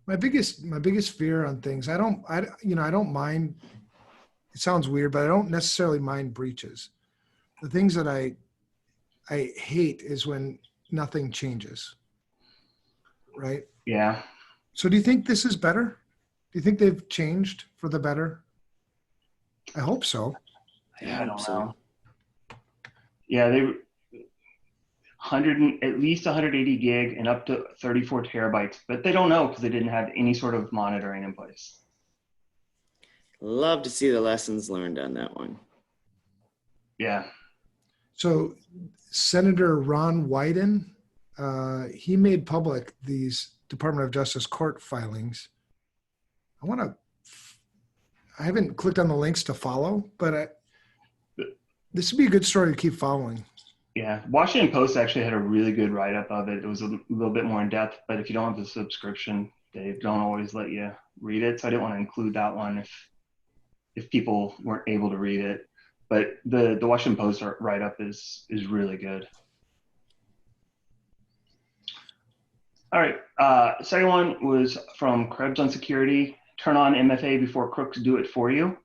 My biggest fear on things, I don't mind, it sounds weird, but I don't necessarily mind breaches. The things that I hate is when nothing changes. Right? Yeah. So do you think this is better? Do you think they've changed for the better? I hope so. Yeah, I don't know. Yeah, they at least 180 gig and up to 34 terabytes, but they don't know because they didn't have any sort of monitoring in place. Love to see the lessons learned on that one. Yeah. So Senator Ron Wyden, he made public these Department of Justice court filings. I haven't clicked on the links to follow, but this would be a good story to keep following. Yeah, Washington Post actually had a really good write-up of it. It was a little bit more in depth, but if you don't have the subscription, they don't always let you read it. So I didn't want to include that one if people weren't able to read it. But the Washington Post write-up is really good. All right, second one was from Krebs on Security. Turn on MFA before crooks do it for you.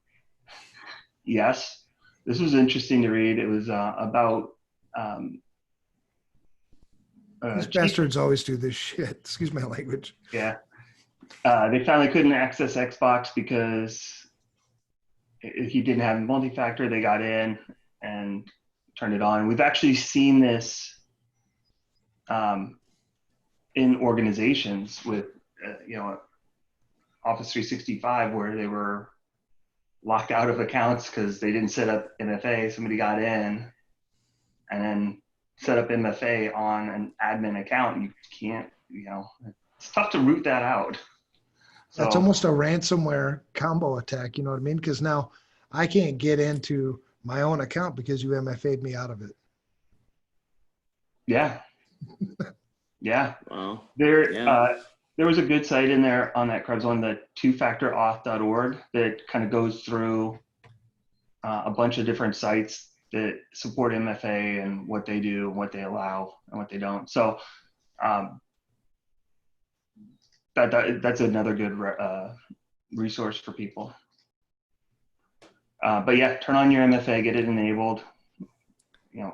Yes, this was interesting to read. It was about these bastards always do this shit. Excuse my language. Yeah. They finally couldn't access Xbox because he didn't have multi-factor. They got in and turned it on. We've actually seen this in organizations with, Office 365, where they were locked out of accounts because they didn't set up MFA. Somebody got in and then set up MFA on an admin account. You can't, it's tough to root that out. So, that's almost a ransomware combo attack, you know what I mean? Because now I can't get into my own account because you MFA'd me out of it. Yeah. Yeah. Wow. There, yeah. There was a good site in there on that Krebs one, the twofactorauth.org, that kind of goes through a bunch of different sites that support MFA and what they do, what they allow, and what they don't. So that's another good resource for people. But yeah, turn on your MFA, get it enabled,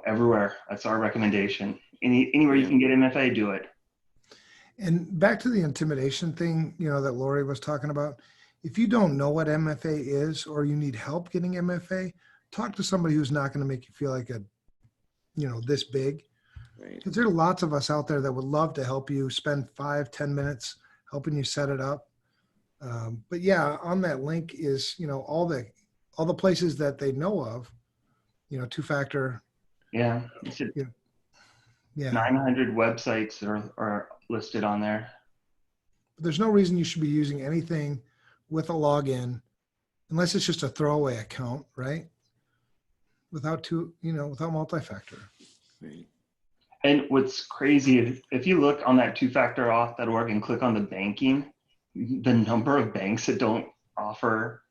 everywhere. That's our recommendation. Anywhere you can get MFA, do it. And back to the intimidation thing, that Lorie was talking about. If you don't know what MFA is, or you need help getting MFA, talk to somebody who's not going to make you feel like this big. Right. Because there are lots of us out there that would love to help you, spend 5-10 minutes helping you set it up. But yeah, on that link is, all the places that they know of, two-factor. Yeah. Yeah. 900 websites are listed on there. But there's no reason you should be using anything with a login unless it's just a throwaway account, right? Without multi-factor. Right. And what's crazy, if you look on that twofactorauth.org and click on the banking, the number of banks that don't offer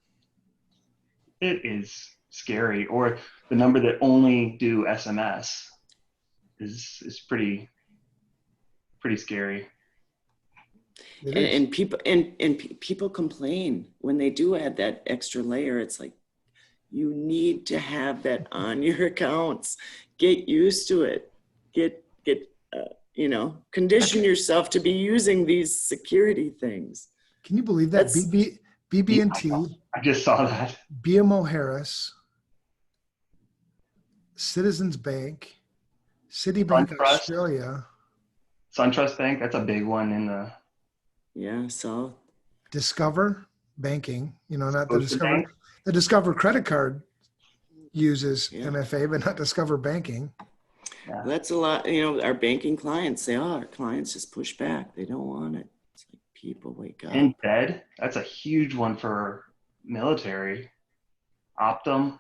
it is scary, or the number that only do SMS is pretty scary. And people complain when they do add that extra layer. It's like, you need to have that on your accounts. Get used to it. Condition yourself to be using these security things. Can you believe that? BB&T. I just saw that. BMO Harris, Citizens Bank, Citibank Australia. SunTrust Bank, that's a big one in the. Yeah, so. Discover Banking, not the Discover. Bank? The Discover credit card uses MFA, but not Discover Banking. Yeah. That's a lot. Our banking clients say, our clients just push back. They don't want it. It's like, people wake up. Embed, that's a huge one for military. Optum,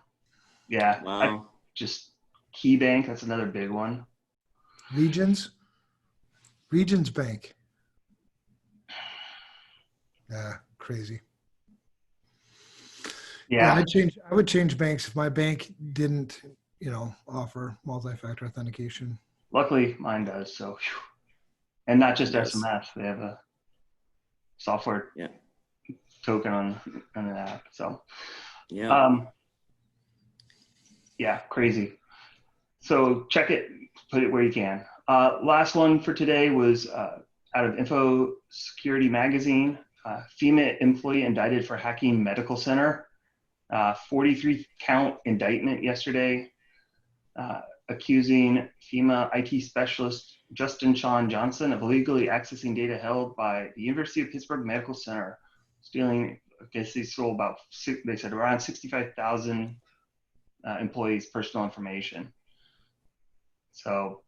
yeah. Wow. Just KeyBank, that's another big one. Regions Bank. Yeah, crazy. Yeah, I would change banks if my bank didn't, offer multi-factor authentication. Luckily, mine does. So, whew. And not just Yes. SMS, they have a software token on an app. So, crazy. So check it, put it where you can. Last one for today was out of FRSecurity magazine. FEMA employee indicted for hacking medical center. 43 count indictment yesterday, accusing FEMA IT specialist Justin Sean Johnson of illegally accessing data held by the University of Pittsburgh Medical Center, stealing, I guess they stole they said around 65,000 employees' personal information. So,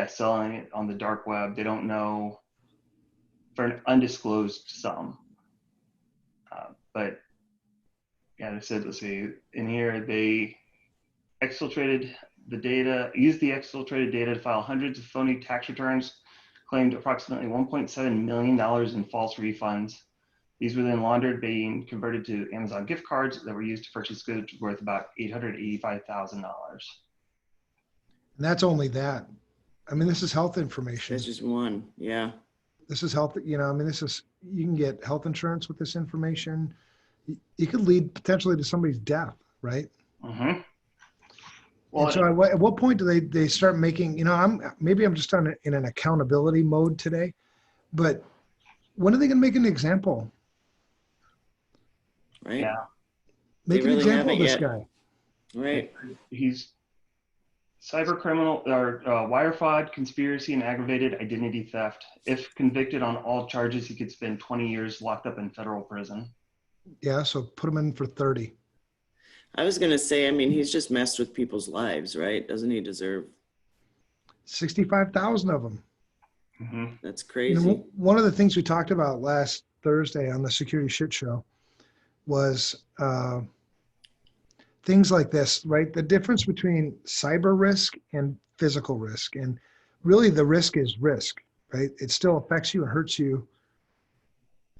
selling it on the dark web. They don't know, for an undisclosed sum. But yeah, they said, let's see, in here, they exfiltrated the data, used the exfiltrated data to file hundreds of phony tax returns, claimed approximately $1.7 million in false refunds. These were then laundered, being converted to Amazon gift cards that were used to purchase goods worth about $885,000. And that's only that. I mean, this is health information. That's just one. Yeah. This is health, you can get health insurance with this information. You could lead potentially to somebody's death, right? Mm-hmm. Well, and so at what point do they start making, I'm just in an accountability mode today, but when are they going to make an example? Right. Yeah. Make an example of this guy. Right. He's cyber criminal or wire fraud, conspiracy, and aggravated identity theft. If convicted on all charges, he could spend 20 years locked up in federal prison. Yeah, so put him in for 30. I was going to say, he's just messed with people's lives, right? Doesn't he deserve 65,000 of them? Mm-hmm. That's crazy. One of the things we talked about last Thursday on the Security Shit Show was things like this, right? The difference between cyber risk and physical risk. And really the risk is risk. right? It still affects you and hurts you.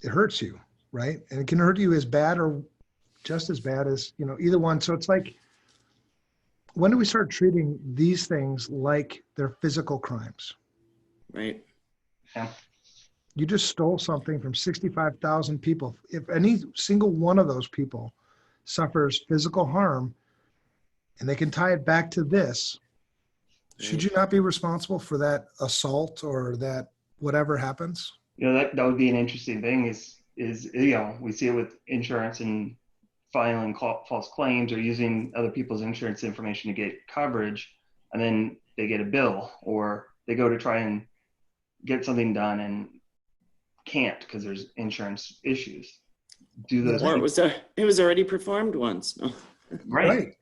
It hurts you, right? And it can hurt you as bad or just as bad as, either one. So it's like, when do we start treating these things like they're physical crimes? Right. Yeah. You just stole something from 65,000 people. If any single one of those people suffers physical harm and they can tie it back to this, should you not be responsible for that assault or that whatever happens? That would be an interesting thing is, we see it with insurance and filing false claims or using other people's insurance information to get coverage, and then they get a bill, or they go to try and get something done and can't because there's insurance issues. Do those or it was already performed once. right.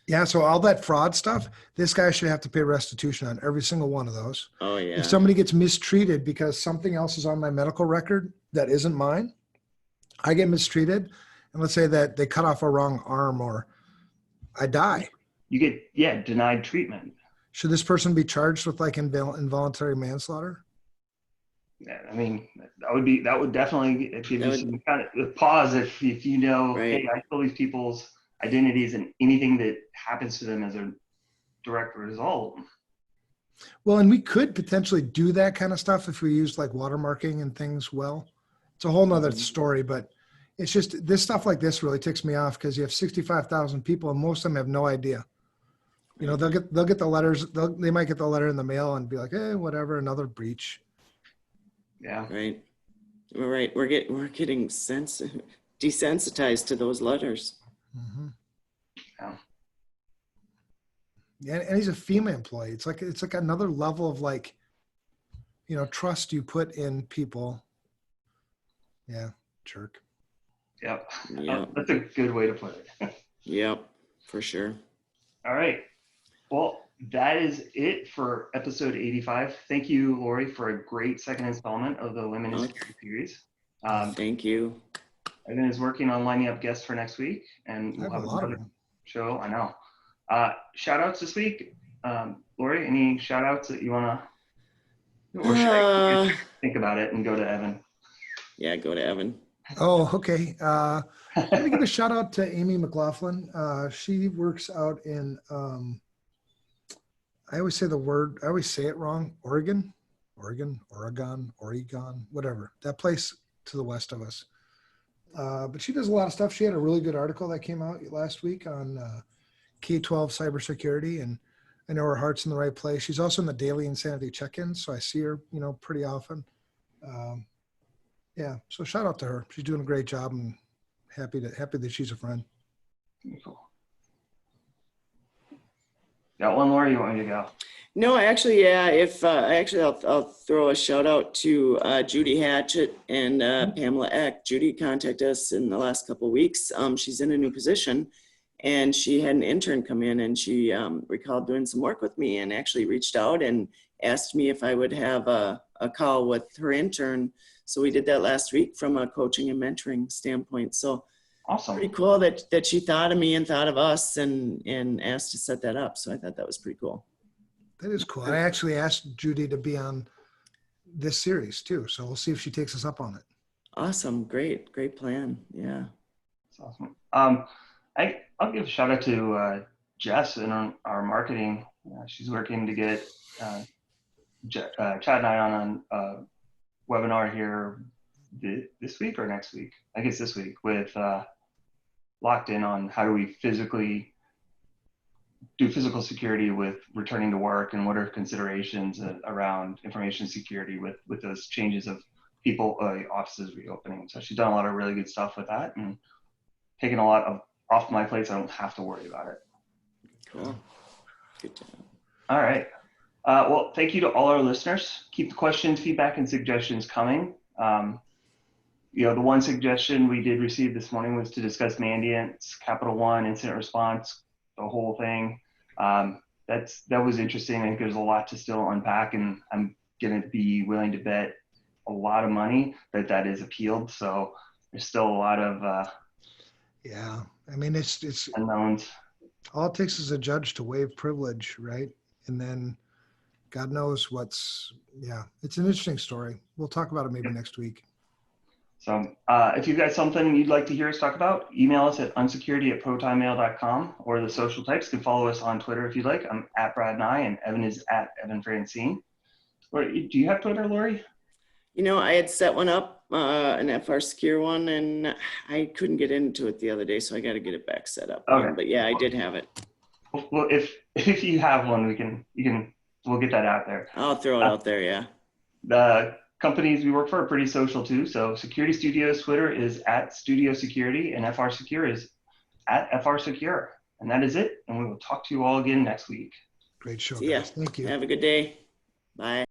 Yeah, so all that fraud stuff, this guy should have to pay restitution on every single one of those. Oh yeah. If somebody gets mistreated because something else is on my medical record that isn't mine, I get mistreated, and let's say that they cut off a wrong arm or I die. You get denied treatment. Should this person be charged with like involuntary manslaughter? Yeah, I mean, that would definitely give you some kind of pause if you know, right. Hey, I stole these people's identities and anything that happens to them as a direct result. Well, and we could potentially do that kind of stuff if we used like watermarking and things well. It's a whole nother story, but it's just this stuff like this really ticks me off because you have 65,000 people and most of them have no idea. They'll get the letters. They might get the letter in the mail and be like, hey, whatever, another breach. Yeah. Right. We're getting desensitized to those letters. Mm-hmm. Yeah. And he's a female employee. It's like another level of like, trust you put in people. Yeah, jerk. Yep. Yep. That's a good way to put it. Yep, for sure. All right. Well, that is it for episode 85. Thank you, Lorie, for a great second installment of the Women in Security series. Thank you. Evan is working on lining up guests for next week, and we'll have another show. I know. Shout outs this week. Lorie, any shout outs that you want to, or should I think about it and go to Evan? Yeah, go to Evan. Oh, okay. Let me give a shout out to Amy Mclaughlin. She works out in, I always say it wrong. Oregon, whatever. That place to the west of us. But she does a lot of stuff. She had a really good article that came out last week on K-12 cybersecurity, and I know her heart's in the right place. She's also in the daily insanity check-ins, so I see her, pretty often. Yeah, so shout out to her. She's doing a great job, and happy that she's a friend. Cool. Got one more? You want me to go? No, actually, yeah. I'll throw a shout out to Judy Hatchett and Pamela Eck. Judy contacted us in the last couple of weeks. She's in a new position, and she had an intern come in, and she recalled doing some work with me, and actually reached out and asked me if I would have a call with her intern. So we did that last week from a coaching and mentoring standpoint. So awesome. Pretty cool that she thought of me and thought of us and asked to set that up. So I thought that was pretty cool. That is cool. I actually asked Judy to be on this series too. So we'll see if she takes us up on it. Awesome. Great plan. Yeah. That's awesome. I'll give a shout out to Jess in our marketing. She's working to get Chad and I on a webinar here this week or next week. I guess this week with locked in on how do we physically do physical security with returning to work, and what are considerations around information security with those changes of people, offices reopening. So she's done a lot of really good stuff with that and taken a lot off my plate, so I don't have to worry about it. Cool. Good job. All right. Well, thank you to all our listeners. Keep the questions, feedback, and suggestions coming. The one suggestion we did receive this morning was to discuss Mandiant's Capital One incident response, the whole thing. That was interesting. I think there's a lot to still unpack, and I'm going to be willing to bet a lot of money that is appealed. So there's still a lot of yeah. I mean, it's unknowns. All it takes is a judge to waive privilege, right? And then God knows it's an interesting story. We'll talk about it maybe next week. So if you've got something you'd like to hear us talk about, email us at unsecurity@protonmail.com, or the social types can follow us on Twitter if you'd like. I'm at Brad Nye, and Evan is at Evan Francine. Do you have Twitter, Lori? I had set one up, an FRSecure one, and I couldn't get into it the other day, so I got to get it back set up. Okay. But yeah, I did have it. Well, if you have one, we'll get that out there. I'll throw it out there. Yeah. The companies we work for are pretty social too. So Security Studios Twitter is at Studio Security, and FRSecure is at FRSecure. And that is it. And we will talk to you all again next week. Great show, See ya. guys. Thank you. Have a good day. Bye.